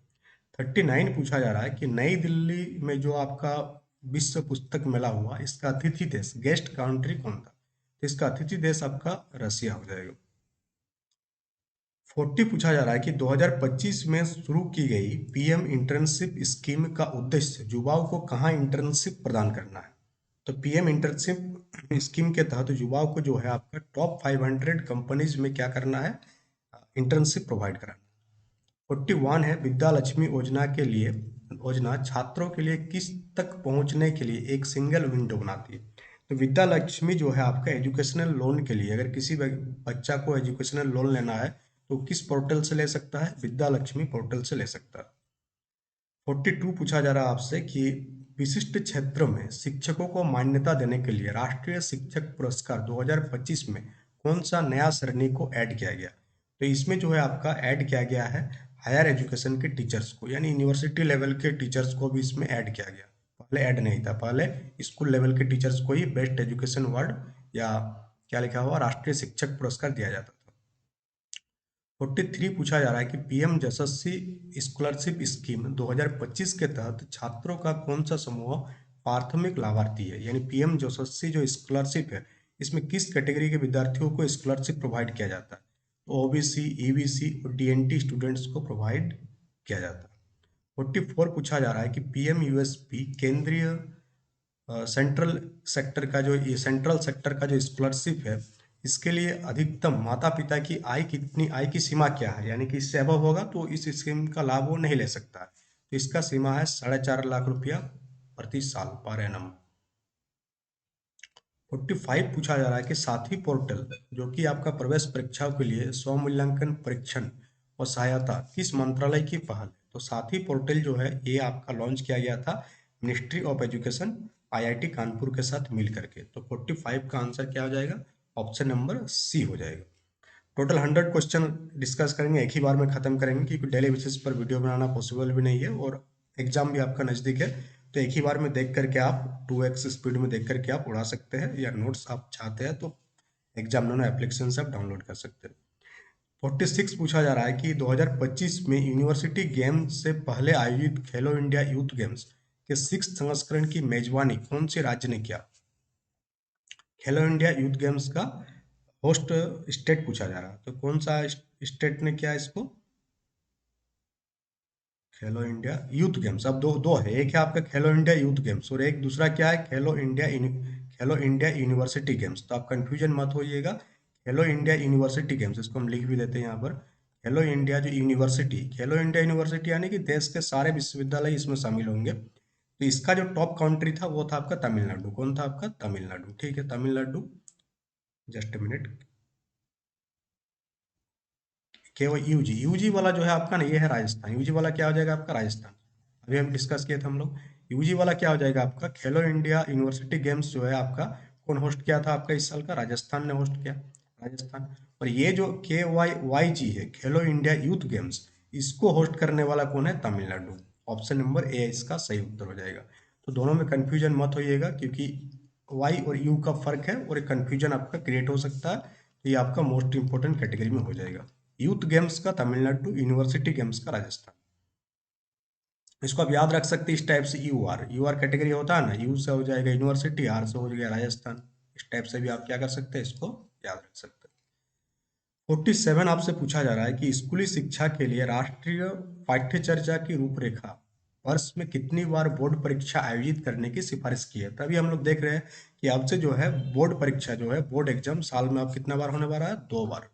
39 पूछा जा रहा है कि नई दिल्ली में जो आपका विश्व पुस्तक मेला हुआ इसका अतिथि देश गेस्ट कंट्री कौन था? तो इसका अतिथि देश आपका रसिया हो जाएगा। 40 पूछा जा रहा है कि 2025 में शुरू की गई पीएम इंटर्नशिप स्कीम का उद्देश्य युवाओं को कहाँ इंटर्नशिप प्रदान करना है? तो पीएम इंटर्नशिप स्कीम के तहत युवाओं को जो है आपका टॉप 500 कंपनीज में क्या करना है? इंटर्नशिप प्रोवाइड कराना। 41 है विद्या लक्ष्मी योजना के लिए योजना छात्रों के लिए किस तक पहुंचने के लिए एक सिंगल विंडो बनाती है? तो विद्या लक्ष्मी जो है आपका एजुकेशनल लोन के लिए, अगर किसी बच्चा को एजुकेशनल लोन लेना है तो किस पोर्टल से ले सकता है? विद्या लक्ष्मी पोर्टल से ले सकता है। 42 पूछा जा रहा है आपसे कि विशिष्ट क्षेत्रों में शिक्षकों को मान्यता देने के लिए राष्ट्रीय शिक्षक पुरस्कार 2025 में कौन सा नया श्रेणी को ऐड किया गया? तो इसमें जो है आपका ऐड किया गया है हायर एजुकेशन के टीचर्स को, यानी यूनिवर्सिटी लेवल के टीचर्स को भी इसमें ऐड किया गया। पहले ऐड नहीं था, पहले स्कूल लेवल के टीचर्स को ही बेस्ट एजुकेशन अवार्ड या क्या लिखा हुआ राष्ट्रीय शिक्षक पुरस्कार दिया जाता था। 43 पूछा जा रहा है कि पीएम यशस्वी स्कॉलरशिप स्कीम 2025 के तहत छात्रों का कौन सा समूह प्राथमिक लाभार्थी है। यानी पीएम यशस्वी जो स्कॉलरशिप है, इसमें किस कैटेगरी के विद्यार्थियों को स्कॉलरशिप प्रोवाइड किया जाता है। तो ओबीसी, ईबीसी और डीएनटी स्टूडेंट्स को प्रोवाइड किया जाता है। 44 पूछा जा रहा है कि पीएम यूएसपी केंद्रीय सेंट्रल सेक्टर का जो स्कॉलरशिप है, इसके लिए अधिकतम माता पिता की आय की सीमा क्या है। यानी कि इससे अबव होगा तो इस स्कीम का लाभ वो नहीं ले सकता है। तो इसका सीमा है 4.5 लाख रुपया प्रति साल पर एनम। 45 पूछा जा रहा है कि साथी पोर्टल जो कि आपका प्रवेश परीक्षाओं के लिए स्वमूल्यांकन परीक्षण और सहायता किस मंत्रालय की पहल है। तो साथी पोर्टल जो है ये आपका लॉन्च किया गया था ministry of education IIT Kanpur के साथ मिल करके। तो 45 का आंसर क्या हो जाएगा, ऑप्शन नंबर सी हो जाएगा। टोटल 100 क्वेश्चन डिस्कस करेंगे, एक ही बार में खत्म करेंगे क्योंकि डेली बेसिस पर वीडियो बनाना पॉसिबल भी नहीं है और एग्जाम भी आपका नज़दीक है। तो एक ही बार में देख करके आप 2x स्पीड में देख करके आप उड़ा सकते हैं, या नोट्स आप चाहते हैं तो एग्जामिनर एप्लीकेशन से आप डाउनलोड कर सकते हैं। 46 पूछा जा रहा है कि 2025 में यूनिवर्सिटी गेम्स से पहले आयोजित खेलो इंडिया यूथ गेम्स के 6 संस्करण की मेजबानी कौन से राज्य ने किया। खेलो इंडिया यूथ गेम्स का होस्ट स्टेट पूछा जा रहा है, तो कौन सा स्टेट ने किया इसको। खेलो इंडिया यूथ गेम्स अब दो दो है, एक है आपका खेलो इंडिया यूथ गेम्स और एक दूसरा क्या है, खेलो इंडिया यूनिवर्सिटी गेम्स। तो आप कंफ्यूजन मत होइएगा, खेलो इंडिया यूनिवर्सिटी गेम्स इसको हम लिख भी देते हैं यहाँ पर। खेलो इंडिया जो यूनिवर्सिटी, खेलो इंडिया यूनिवर्सिटी यानी कि देश के सारे विश्वविद्यालय इसमें शामिल होंगे। तो इसका जो टॉप कंट्री था वो था आपका तमिलनाडु। कौन था आपका, तमिलनाडु। ठीक है, तमिलनाडु। Just minute. केवल यूजी यूजी वाला जो है आपका ना, ये है राजस्थान। यूजी वाला क्या हो जाएगा आपका, राजस्थान। अभी हम डिस्कस किए थे हम लोग। यूजी वाला क्या हो जाएगा आपका, खेलो इंडिया यूनिवर्सिटी गेम्स जो है आपका कौन होस्ट किया था आपका इस साल का, राजस्थान ने होस्ट किया, राजस्थान। और ये जो KYYG है, खेलो इंडिया यूथ गेम्स, इसको होस्ट करने वाला कौन है, तमिलनाडु। ऑप्शन नंबर ए इसका सही उत्तर हो जाएगा। तो दोनों में कंफ्यूजन मत होइएगा क्योंकि वाई और यू का फर्क है और एक कंफ्यूजन आपका क्रिएट हो सकता है। तो ये आपका मोस्ट इंपोर्टेंट कैटेगरी में हो जाएगा। यूथ गेम्स का तमिलनाडु, यूनिवर्सिटी गेम्स का राजस्थान। इसको आप याद रख सकते हैं इस टाइप से, यू आर कैटेगरी होता है ना, यू से हो जाएगा यूनिवर्सिटी, आर से हो जाएगा राजस्थान। इस टाइप से भी आप क्या कर सकते हैं, इसको याद रख सकते हैं। 47 आपसे पूछा जा रहा है कि स्कूली शिक्षा के लिए राष्ट्रीय पाठ्यचर्या की रूपरेखा वर्ष में कितनी बार बोर्ड परीक्षा आयोजित करने की सिफारिश की है। तभी हम लोग देख रहे हैं कि अब से जो है बोर्ड परीक्षा जो है, बोर्ड एग्जाम साल में अब कितना बार होने वाला है, 2 बार।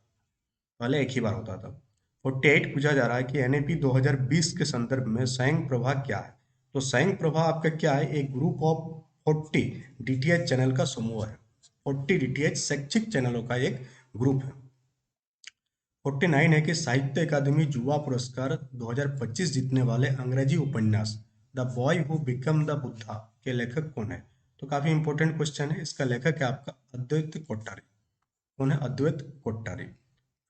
पहले एक ही बार होता था। 48 पूछा जा रहा है कि एनईपी 2020 के संदर्भ में संयुक्त प्रभा क्या है। तो संयुक्त प्रभा आपका क्या है, एक ग्रुप ऑफ 40 डीटीएच चैनल का समूह है। 40 डीटीएच शैक्षिक चैनलों का एक ग्रुप है। 49 है कि साहित्य अकादमी युवा पुरस्कार 2025 जीतने वाले अंग्रेजी उपन्यास the boy who become the Buddha के लेखक कौन है। तो काफी इंपॉर्टेंट क्वेश्चन है। इसका लेखक है आपका अद्वैत कोट्टारी। कौन है, अद्वैत कोट्टारी।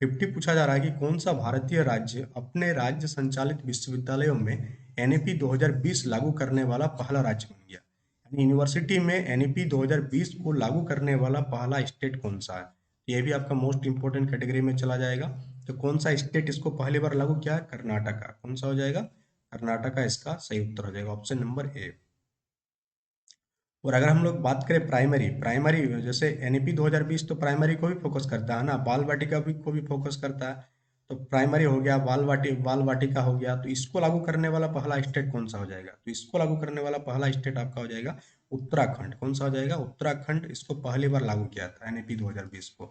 50 पूछा जा रहा है कि कौन सा भारतीय राज्य अपने राज्य संचालित विश्वविद्यालयों में एनईपी 2020 लागू करने वाला पहला राज्य बन गया। यानी यूनिवर्सिटी में एनईपी 2020 को लागू करने वाला पहला स्टेट कौन सा है। ये भी आपका मोस्ट इंपोर्टेंट कैटेगरी में चला जाएगा। तो कौन सा स्टेट इसको पहली बार लागू किया है, कर्नाटका। कौन सा हो जाएगा, कर्नाटका इसका सही उत्तर हो जाएगा, ऑप्शन नंबर ए। और अगर हम लोग बात करें प्राइमरी प्राइमरी जैसे एनईपी 2020 तो प्राइमरी को भी फोकस करता है ना, बाल वाटिका भी को भी फोकस करता है। तो प्राइमरी हो गया, बाल वाटिका हो गया। तो इसको लागू करने वाला पहला स्टेट कौन सा हो जाएगा, तो इसको लागू करने वाला पहला स्टेट आपका हो जाएगा उत्तराखंड। कौन सा हो जाएगा, उत्तराखंड इसको पहली बार लागू किया था एनईपी 2020 को।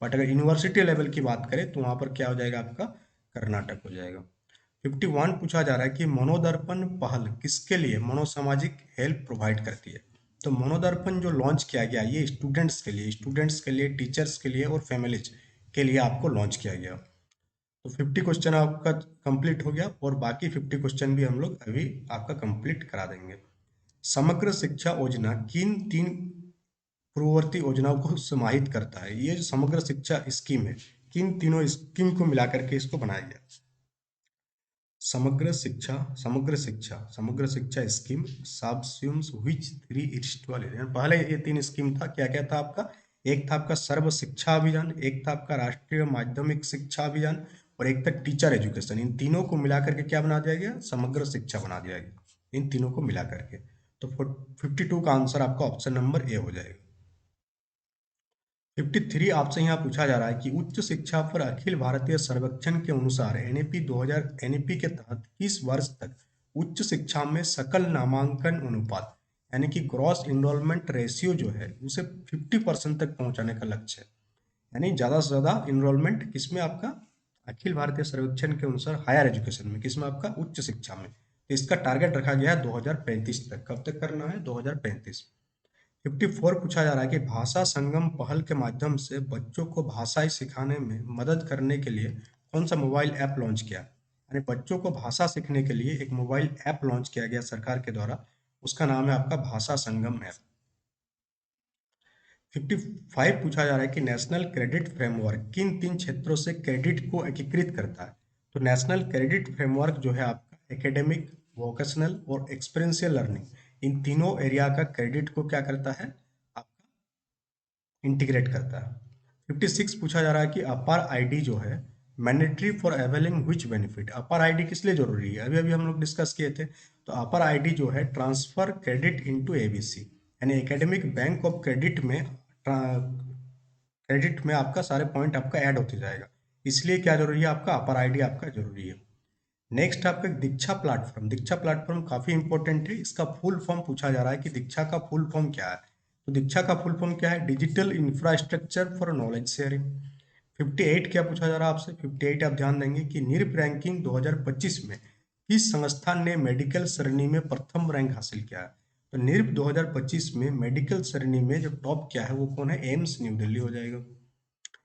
बट अगर यूनिवर्सिटी लेवल की बात करें तो वहां पर क्या हो जाएगा आपका, कर्नाटक हो जाएगा। 51 पूछा जा रहा है कि मनोदर्पण पहल किसके लिए मनोसामाजिक हेल्प प्रोवाइड करती है। तो मनोदर्पण जो लॉन्च किया गया ये स्टूडेंट्स के लिए, टीचर्स के लिए और फैमिलीज के लिए आपको लॉन्च किया गया। तो 50 क्वेश्चन आपका कंप्लीट हो गया और बाकी 50 क्वेश्चन भी हम लोग अभी आपका कंप्लीट करा देंगे। समग्र शिक्षा योजना किन 3 पूर्ववर्ती योजनाओं को समाहित करता है। ये जो समग्र शिक्षा स्कीम है, किन तीनों स्कीम को मिलाकर के इसको बनाया गया। समग्र शिक्षा स्कीम सबस्यूम्स व्हिच थ्री इनिशिएटिव। पहले ये 3 स्कीम था, क्या क्या था आपका, एक था आपका सर्व शिक्षा अभियान, एक था आपका राष्ट्रीय माध्यमिक शिक्षा अभियान और एक था टीचर एजुकेशन। इन तीनों को मिला करके क्या बना दिया गया, समग्र शिक्षा बना दिया गया, इन तीनों को मिला करके। तो 52 का आंसर आपका ऑप्शन नंबर ए हो जाएगा। 53 आपसे यहाँ पूछा जा रहा है कि उच्च शिक्षा पर अखिल भारतीय सर्वेक्षण के अनुसार एनईपी 2000 एनईपी के तहत किस वर्ष तक उच्च शिक्षा में सकल नामांकन अनुपात यानी कि ग्रॉस इनरोलमेंट रेशियो जो है उसे 50% तक पहुंचाने का लक्ष्य है। यानी ज्यादा से ज्यादा इनरोलमेंट किसमें आपका, अखिल भारतीय सर्वेक्षण के अनुसार हायर एजुकेशन में, किसमें आपका, उच्च शिक्षा में। तो इसका टारगेट रखा गया है 2035 तक। कब तक करना है, 2035। 54 पूछा जा रहा है कि भाषा संगम पहल के माध्यम से बच्चों को भाषाएं सिखाने में मदद करने के लिए कौन सा मोबाइल ऐप लॉन्च किया। यानी बच्चों को भाषा सीखने के लिए एक मोबाइल ऐप लॉन्च किया गया सरकार के द्वारा, उसका नाम है आपका भाषा संगम ऐप। 55 पूछा जा रहा है कि नेशनल क्रेडिट फ्रेमवर्क किन तीन क्षेत्रों से क्रेडिट को एकीकृत करता है। तो नेशनल क्रेडिट फ्रेमवर्क जो है आपका एकेडमिक, वोकेशनल और एक्सपीरियंशियल लर्निंग, इन तीनों एरिया का क्रेडिट को क्या करता है, इंटीग्रेट करता है। 56 पूछा जा रहा है कि अपार आईडी जो है mandatory for availing which benefit. अपार आईडी किस लिए जरूरी है, अभी अभी हम लोग डिस्कस किए थे। तो अपार आईडी जो है ट्रांसफर क्रेडिट इनटू एबीसी, यानी एकेडमिक बैंक ऑफ क्रेडिट में आपका सारे पॉइंट आपका ऐड होते जाएगा, इसलिए क्या जरूरी है, आपका अपर आईडी आपका जरूरी है। नेक्स्ट आपका दीक्षा प्लेटफॉर्म। दीक्षा प्लेटफॉर्म काफी इंपॉर्टेंट है, इसका फुल फॉर्म पूछा जा रहा है कि दीक्षा का फुल फॉर्म क्या है। तो दीक्षा का फुल फॉर्म क्या है, digital infrastructure for knowledge sharing. 58 क्या पूछा जा रहा है आपसे, 58 आप ध्यान देंगे कि नीरप रैंकिंग 2025 में किस संस्थान ने मेडिकल श्रेणी में प्रथम रैंक हासिल किया है। तो नीरप 2025 में मेडिकल श्रेणी में जो टॉप किया है वो कौन है, एम्स न्यू दिल्ली हो जाएगा।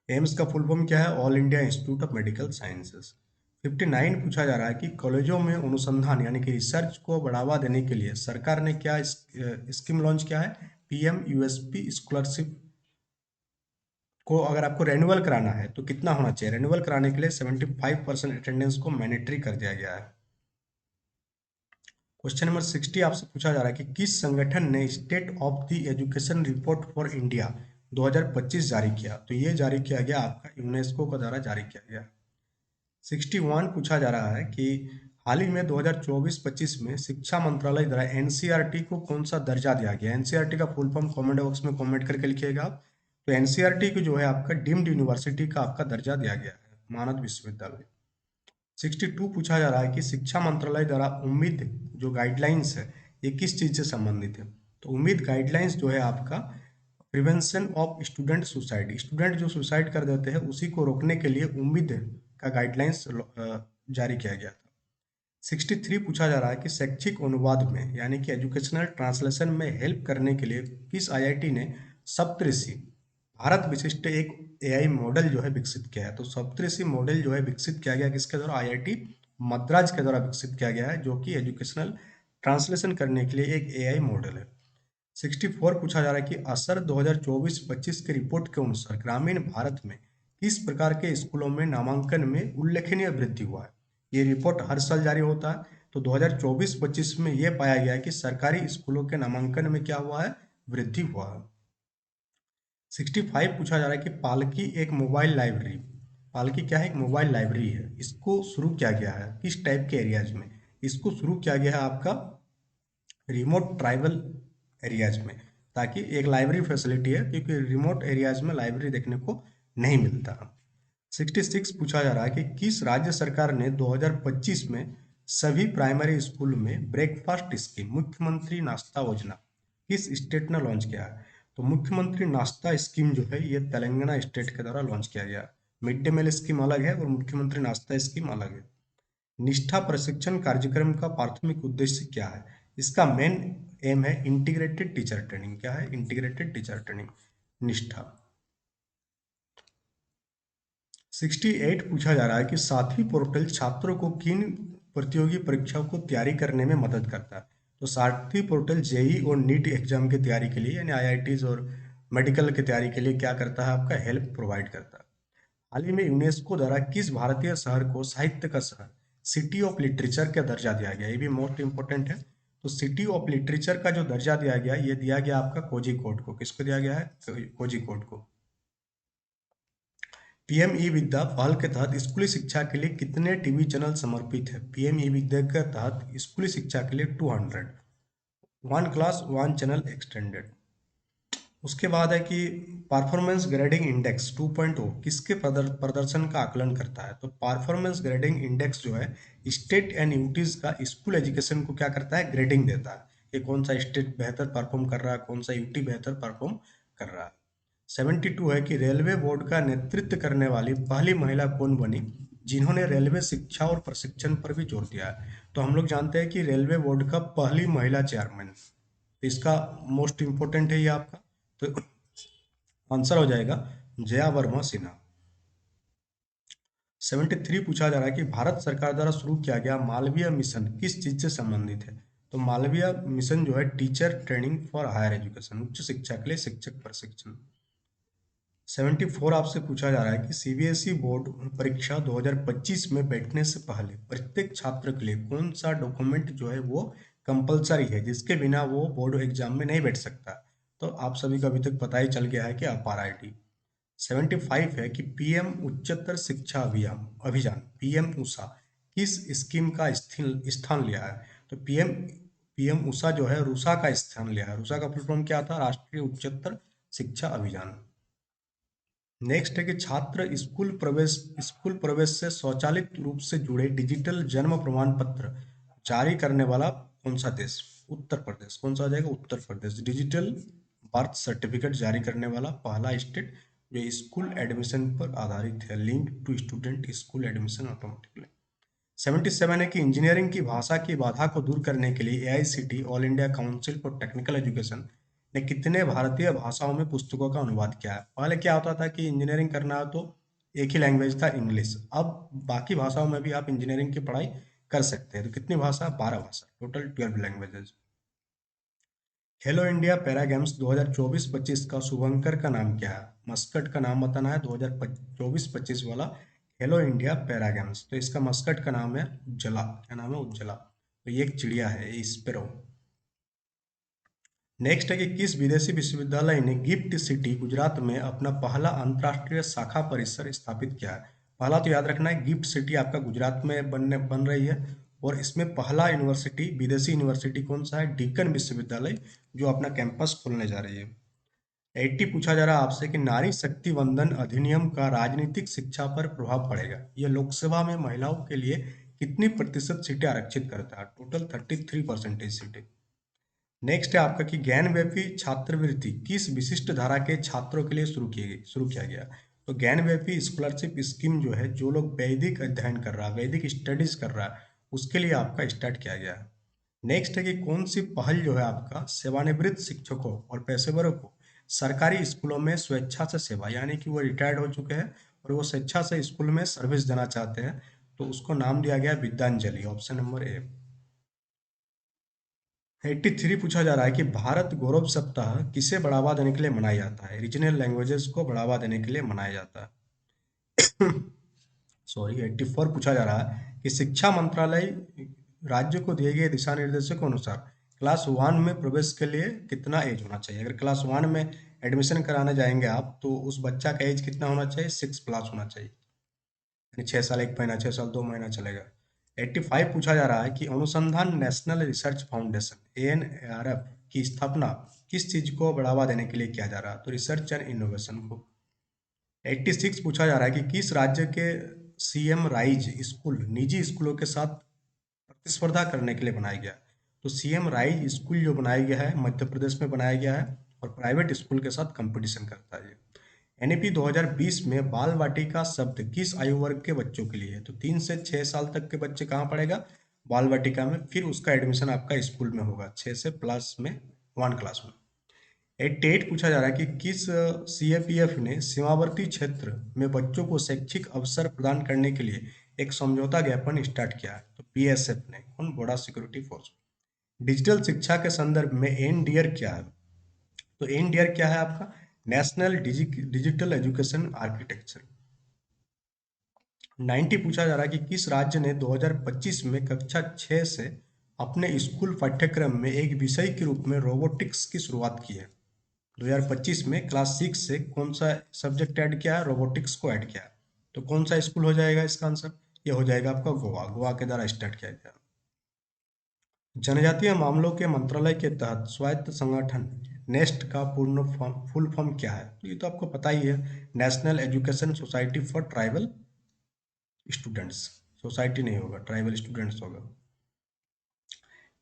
एम्स का फुल फॉर्म क्या है, all India institute of medical sciences. 59 पूछा जा रहा है कि कॉलेजों में अनुसंधान यानी कि रिसर्च को बढ़ावा देने के लिए सरकार ने क्या स्कीम लॉन्च किया है, पीएम यूएसपी स्कॉलरशिप को अगर आपको रेन्युअल कराना है तो कितना होना चाहिए, रेन्युअल कराने के लिए 75% अटेंडेंस को मैंडेटरी कर दिया गया है। क्वेश्चन नंबर 60 आपसे पूछा जा रहा है कि किस संगठन ने state of the education report for India 2025 जारी किया। तो ये जारी किया गया आपका यूनेस्को के द्वारा जारी किया गया। 61 पूछा जा रहा है कि हाल ही में 2024-25 में शिक्षा मंत्रालय द्वारा एनसीईआरटी को कौन सा दर्जा दिया गया। एनसीईआरटी का फुल फॉर्म कमेंट बॉक्स में कमेंट करके लिखिएगा आप। तो एनसीईआरटी को जो है आपका डीम्ड यूनिवर्सिटी का आपका दर्जा दिया गया है, मानद विश्वविद्यालय। 62 पूछा जा रहा है कि शिक्षा मंत्रालय द्वारा उम्मीद जो गाइडलाइंस है ये किस चीज से संबंधित है। तो उम्मीद गाइडलाइंस जो है आपका prevention of student suicide, student जो सुसाइड कर देते हैं उसी को रोकने के लिए उम्मीद का गाइडलाइंस जारी किया गया था। 63 पूछा जा रहा है कि शैक्षिक अनुवाद में यानी कि एजुकेशनल ट्रांसलेशन में हेल्प करने के लिए किस आईआईटी ने सप्तऋषि भारत विशिष्ट एक एआई मॉडल जो है विकसित किया है। तो सप्तऋषि मॉडल जो है विकसित किया गया किसके द्वारा, आईआईटी मद्रास के द्वारा विकसित किया गया है, जो कि एजुकेशनल ट्रांसलेशन करने के लिए एक एआई मॉडल है। 64 पूछा जा रहा है कि असर 2024-25 की रिपोर्ट के अनुसार ग्रामीण भारत में किस प्रकार के स्कूलों में नामांकन में उल्लेखनीय वृद्धि हुआ है। ये रिपोर्ट हर साल जारी होता है। तो 2024-25 में यह पाया गया है कि सरकारी स्कूलों के नामांकन में क्या हुआ है, वृद्धि हुआ है। 65 पूछा जा रहा है कि पालकी एक मोबाइल लाइब्रेरी, पालकी क्या है, एक मोबाइल लाइब्रेरी है, इसको शुरू किया गया है किस टाइप के एरियाज में। इसको शुरू किया गया है आपका रिमोट ट्राइबल एरियाज में, ताकि एक लाइब्रेरी फैसिलिटी है क्योंकि रिमोट एरियाज में लाइब्रेरी देखने को नहीं मिलता। 66 पूछा जा रहा है कि किस राज्य सरकार ने 2025 में सभी प्राइमरी स्कूल में ब्रेकफास्ट स्कीम मुख्यमंत्री नाश्ता योजना किस स्टेट ने लॉन्च किया है। तो मुख्यमंत्री नाश्ता स्कीम जो है ये तेलंगाना स्टेट के द्वारा लॉन्च किया गया। मिड डे मील स्कीम अलग है और मुख्यमंत्री नाश्ता स्कीम अलग है। निष्ठा प्रशिक्षण कार्यक्रम का प्राथमिक उद्देश्य क्या है, इसका मेन एम है इंटीग्रेटेड टीचर ट्रेनिंग। क्या है, इंटीग्रेटेड टीचर ट्रेनिंग, निष्ठा। 68 पूछा जा रहा है कि साथी पोर्टल छात्रों को किन प्रतियोगी परीक्षाओं को तैयारी करने में मदद करता है। तो साथी पोर्टल जेई और नीट एग्जाम की तैयारी के लिए यानी आईआईटीज और मेडिकल की तैयारी के लिए क्या करता है, आपका हेल्प प्रोवाइड करता है। हाल ही में यूनेस्को द्वारा किस भारतीय शहर को साहित्य का शहर, सिटी ऑफ लिटरेचर का दर्जा दिया गया, ये भी मोस्ट इंपोर्टेंट है। तो सिटी ऑफ लिटरेचर का जो दर्जा दिया गया ये दिया गया आपका कोझिकोड को। किसको दिया गया है, कोझिकोड को। पीएम ई विद्या पहल के तहत स्कूली शिक्षा के लिए कितने टीवी चैनल समर्पित है? पीएम ई विद्या के तहत स्कूली शिक्षा के लिए 200, one class one channel extended. उसके बाद है कि परफॉर्मेंस ग्रेडिंग इंडेक्स 2.0 किसके प्रदर्शन का आकलन करता है? तो परफॉर्मेंस ग्रेडिंग इंडेक्स जो है स्टेट एंड यूटीज का स्कूल एजुकेशन को क्या करता है? ग्रेडिंग देता है कि कौन सा स्टेट बेहतर परफॉर्म कर रहा है, कौन सा यूटी बेहतर परफॉर्म कर रहा है। 72 है कि रेलवे बोर्ड का नेतृत्व करने वाली पहली महिला कौन बनी जिन्होंने रेलवे शिक्षा और प्रशिक्षण पर भी जोर दिया है? तो हम लोग जानते हैं कि रेलवे बोर्ड का पहली महिला चेयरमैन, इसका मोस्ट इंपोर्टेंट है ये आपका, तो आंसर हो जाएगा जया वर्मा सिन्हा। 73 पूछा जा रहा है कि भारत सरकार द्वारा शुरू किया गया मालवीय मिशन किस चीज से संबंधित है? तो मालवीय मिशन जो है teacher training for higher education, उच्च शिक्षा के लिए शिक्षक प्रशिक्षण। 74 आपसे पूछा जा रहा है कि सीबीएसई बोर्ड परीक्षा 2025 में बैठने से पहले प्रत्येक छात्र के लिए कौन सा डॉक्यूमेंट जो है वो कंपलसरी है जिसके बिना वो बोर्ड एग्जाम में नहीं बैठ सकता? तो आप सभी को अभी तक पता ही चल गया है कि अपार आईटी। 75 है कि पीएम उच्चतर शिक्षा अभियान अभियान पीएम उषा किस स्कीम का स्थान लिया है? तो पीएम पीएम उषा जो है रूसा का स्थान लिया है। रूसा का फुल फॉर्म क्या था? राष्ट्रीय उच्चतर शिक्षा अभियान। नेक्स्ट है कि छात्र स्कूल प्रवेश से स्वचालित रूप से जुड़े डिजिटल जन्म प्रमाण पत्र जारी करने वाला कौन सा देश? उत्तर प्रदेश। कौन सा हो जाएगा? Uttar Pradesh. Digital birth certificate जारी करने वाला पहला स्टेट जो स्कूल एडमिशन पर आधारित है, link to student school admission automatically. 77 है कि इंजीनियरिंग की भाषा की बाधा को दूर करने के लिए AICT all India council for technical education ने कितने भारतीय भाषाओं में पुस्तकों का अनुवाद किया है? पहले क्या होता था कि इंजीनियरिंग करना हो तो एक ही लैंग्वेज था, इंग्लिश। अब बाकी भाषाओं में भी आप इंजीनियरिंग की पढ़ाई कर सकते हैं। तो कितनी भाषा? 12 भाषा, टोटल 12 लैंग्वेजेस। खेलो इंडिया पैरा गेम्स 2024-25 का शुभंकर का नाम क्या है? मस्कट का नाम बताना है 2024-25 वाला खेलो इंडिया पैरा गेम्स। तो इसका मस्कट का नाम है उज्ज्वला। क्या नाम है? उज्ज्वला। तो ये एक चिड़िया है, ये स्पेरो। नेक्स्ट है कि किस विदेशी विश्वविद्यालय ने गिफ्ट सिटी गुजरात में अपना पहला अंतर्राष्ट्रीय शाखा परिसर स्थापित किया है? पहला तो याद रखना है, गिफ्ट सिटी आपका गुजरात में बन रही है। और इसमें पहला यूनिवर्सिटी, विदेशी यूनिवर्सिटी कौन सा है? डेक्कन विश्वविद्यालय जो अपना कैंपस खोलने जा रही है। 80 पूछा जा रहा है आपसे कि नारी शक्ति वंदन अधिनियम का राजनीतिक शिक्षा पर प्रभाव पड़ेगा? यह लोकसभा में महिलाओं के लिए कितनी प्रतिशत सीटें आरक्षित करता है? टोटल 33% सीटें। नेक्स्ट है आपका कि ज्ञानव्यापी छात्रवृत्ति किस विशिष्ट धारा के छात्रों के लिए शुरू किया गया? तो ज्ञानव्यापी स्कॉलरशिप स्कीम जो है, जो लोग वैदिक अध्ययन कर रहा है, वैदिक स्टडीज कर रहा है, उसके लिए आपका स्टार्ट किया गया है। नेक्स्ट है कि कौन सी पहल जो है आपका सेवानिवृत्त शिक्षकों और पेशेवरों को सरकारी स्कूलों में स्वेच्छा से सेवा, यानी कि वो रिटायर्ड हो चुके हैं और वो स्वेच्छा से स्कूल में सर्विस देना चाहते हैं, तो उसको नाम दिया गया विद्यांजलि। Option number A. 83 पूछा जा रहा है कि भारत गौरव सप्ताह किसे बढ़ावा देने के लिए मनाया जाता है? रीजनल लैंग्वेजेस को बढ़ावा देने के लिए मनाया जाता है। सॉरी। 84 पूछा जा रहा है कि शिक्षा मंत्रालय राज्य को दिए गए दिशा निर्देशों के अनुसार क्लास वन में प्रवेश के लिए कितना एज होना चाहिए? अगर क्लास वन में एडमिशन कराने जाएंगे आप तो उस बच्चा का एज कितना होना चाहिए? 6+ होना चाहिए, यानी 6 साल 1 महीना, 6 साल 2 महीना चलेगा। 85 पूछा जा रहा है कि अनुसंधान नेशनल रिसर्च फाउंडेशन ANRF की स्थापना किस चीज को बढ़ावा देने के लिए किया जा रहा है? तो रिसर्च एंड इनोवेशन को। 86 पूछा जा रहा है कि किस राज्य के सीएम राइज स्कूल निजी स्कूलों के साथ प्रतिस्पर्धा करने के लिए बनाया गया? तो सीएम राइज स्कूल जो बनाया गया है मध्य प्रदेश में बनाया गया है और प्राइवेट स्कूल के साथ कंपटीशन करता है। एनईपी 2020 में बाल वाटिका शब्द किस आयु वर्ग के बच्चों के लिए है? तो 3 से 6 साल तक के बच्चे कहाँ पढ़ेगा? बाल वाटिका में। फिर उसका एडमिशन आपका स्कूल में होगा 6 से प्लस में, 1 क्लास में। 88 पूछा जा रहा है कि किस सीएपीएफ ने सीमावर्ती क्षेत्र में बच्चों को शैक्षिक अवसर प्रदान करने के लिए एक समझौता ज्ञापन स्टार्ट किया है? तो बीएसएफ ने, कौन? Border security force. डिजिटल शिक्षा के संदर्भ में एनडीआर क्या है? तो एनडीआर क्या है आपका? National digital education architecture. 90 पूछा जा रहा है कि किस राज्य ने 2025 में कक्षा 6 से अपने स्कूल पाठ्यक्रम में एक विषय के रूप में रोबोटिक्स की शुरुआत की है? 2025 में क्लास 6 से कौन सा सब्जेक्ट ऐड किया है? रोबोटिक्स को ऐड किया है। तो कौन सा स्कूल हो जाएगा इसका आंसर? ये हो जाएगा आपका गोवा। गोवा के द्वारा स्टार्ट किया गया। जनजातीय मामलों के मंत्रालय के तहत स्वायत्त संगठन नेस्ट का पूर्ण फॉर्म फुल फॉर्म क्या है? तो ये तो आपको पता ही है, national education society for tribal students. Society नहीं होगा, ट्राइबल स्टूडेंट्स होगा।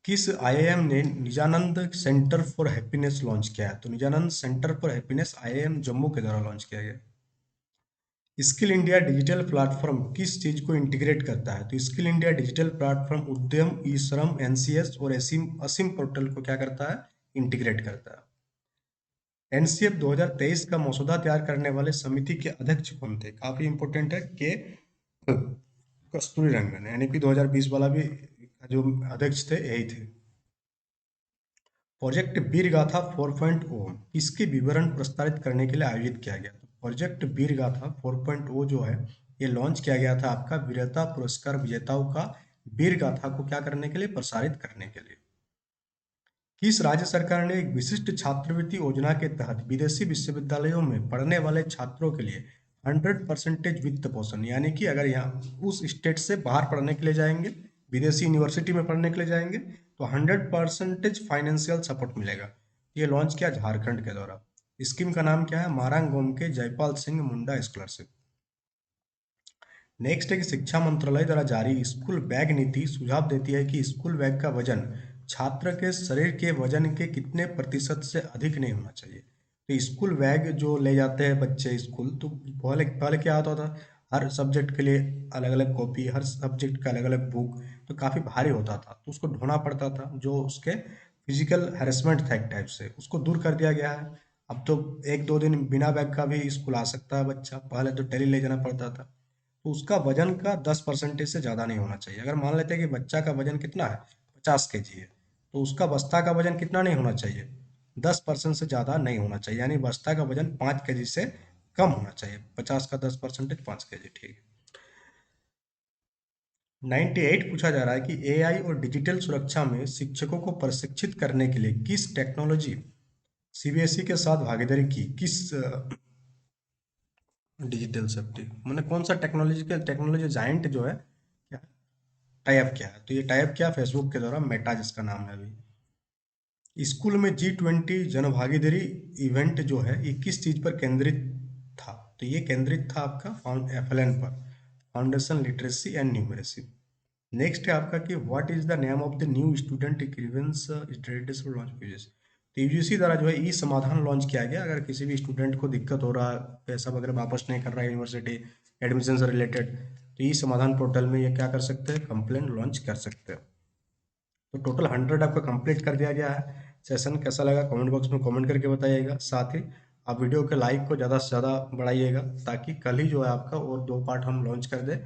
किस आईआईएम ने Nijanand centre for happiness launch किया है? तो Nijanand centre for happiness IIM Jammu के द्वारा लॉन्च किया गया। स्किल इंडिया डिजिटल प्लेटफॉर्म किस चीज को इंटीग्रेट करता है? तो स्किल इंडिया डिजिटल प्लेटफॉर्म उद्यम, ई श्रम, एनसीएस और असीम असीम पोर्टल को क्या करता है? इंटीग्रेट करता है। एनसीएफ 2023 का मसौदा तैयार करने वाले समिति के अध्यक्ष कौन थे? काफी इंपोर्टेंट है, के कस्तूरी रंगन, यानी कि 2020 वाला भी जो अध्यक्ष थे यही थे। प्रोजेक्ट वीर गाथा 4.0 इसके विवरण प्रस्तावित करने के लिए आयोजित किया गया। तो प्रोजेक्ट वीर गाथा 4.0 जो है ये लॉन्च किया गया था आपका वीरता पुरस्कार विजेताओं का वीर गाथा को क्या करने के लिए? प्रसारित करने के लिए। किस राज्य सरकार ने एक विशिष्ट छात्रवृत्ति योजना के तहत विदेशी विश्वविद्यालयों में पढ़ने वाले छात्रों के लिए 100% वित्त पोषण, यानी कि अगर यहाँ उस स्टेट से बाहर पढ़ने के लिए जाएंगे, विदेशी यूनिवर्सिटी में पढ़ने के लिए जाएंगे, तो 100% फाइनेंशियल सपोर्ट मिलेगा। ये लॉन्च किया झारखंड के द्वारा। स्कीम का नाम क्या है? मारांग गोम के जयपाल सिंह मुंडा स्कॉलरशिप। नेक्स्ट है कि शिक्षा मंत्रालय द्वारा जारी स्कूल बैग नीति सुझाव देती है कि स्कूल बैग का वजन छात्र के शरीर के वजन के कितने प्रतिशत से अधिक नहीं होना चाहिए। तो स्कूल बैग जो ले जाते हैं बच्चे स्कूल, तो पहले पहले क्या होता था, हर सब्जेक्ट के लिए अलग अलग कॉपी, हर सब्जेक्ट का अलग अलग बुक, तो काफ़ी भारी होता था, तो उसको ढोना पड़ता था, जो उसके फिजिकल हैरेसमेंट था एक टाइप से, उसको दूर कर दिया गया है। अब तो एक दो दिन बिना बैग का भी स्कूल आ सकता है बच्चा, पहले तो डेली ले जाना पड़ता था। तो उसका वजन का 10% से ज़्यादा नहीं होना चाहिए। अगर मान लेते हैं कि बच्चा का वजन कितना है, 50 kg है, तो उसका बस्ता का वजन कितना नहीं होना चाहिए? 10% से ज़्यादा नहीं होना चाहिए, यानी बस्ता का वजन 5 kg से कम होना चाहिए। 50 का 10% 5 kg, ठीक है। 98 पूछा जा रहा है कि एआई और डिजिटल सुरक्षा में शिक्षकों को प्रशिक्षित करने के लिए किस टेक्नोलॉजी सीबीएसई के साथ भागीदारी की? किस डिजिटल सेफ्टी मैंने कौन सा टेक्नोलॉजी जाइंट जो है क्या टाइप किया है? तो ये टाइप किया फेसबुक के द्वारा, मेटा जिसका नाम है अभी। स्कूल में G20 जनभागीदारी इवेंट जो है ये किस चीज पर केंद्रित था? तो ये केंद्रित था आपका FLN पर, foundation literacy and numeracy. Next है आपका कि what is the name of the new student grievance status launch pages. तो यूजीसी द्वारा जो है ई समाधान लॉन्च किया गया। अगर किसी भी स्टूडेंट को दिक्कत हो रहा है, पैसा वगैरह वापस नहीं कर रहा है यूनिवर्सिटी एडमिशन से रिलेटेड, तो ई समाधान पोर्टल में ये क्या कर सकते हैं? कंप्लेन लॉन्च कर सकते हैं। तो टोटल 100 आपका कंप्लीट कर दिया गया है। सेशन कैसा लगा कमेंट बॉक्स में कमेंट करके बताइएगा। साथ ही आप वीडियो के लाइक को ज़्यादा से ज़्यादा बढ़ाइएगा, ताकि कल ही जो है आपका और 2 पार्ट हम लॉन्च कर दें,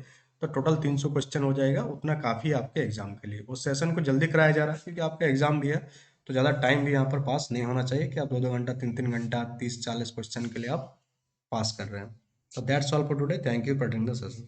तो टोटल 300 क्वेश्चन हो जाएगा। उतना काफ़ी आपके एग्जाम के लिए। उस सेशन को जल्दी कराया जा रहा है क्योंकि आपका एग्जाम भी है, तो ज़्यादा टाइम भी यहाँ पर पास नहीं होना चाहिए कि आप 2-2 घंटा 3-3 घंटा 30-40 क्वेश्चन के लिए आप पास कर रहे हैं। तो that's all for today. Thank you for attending the session.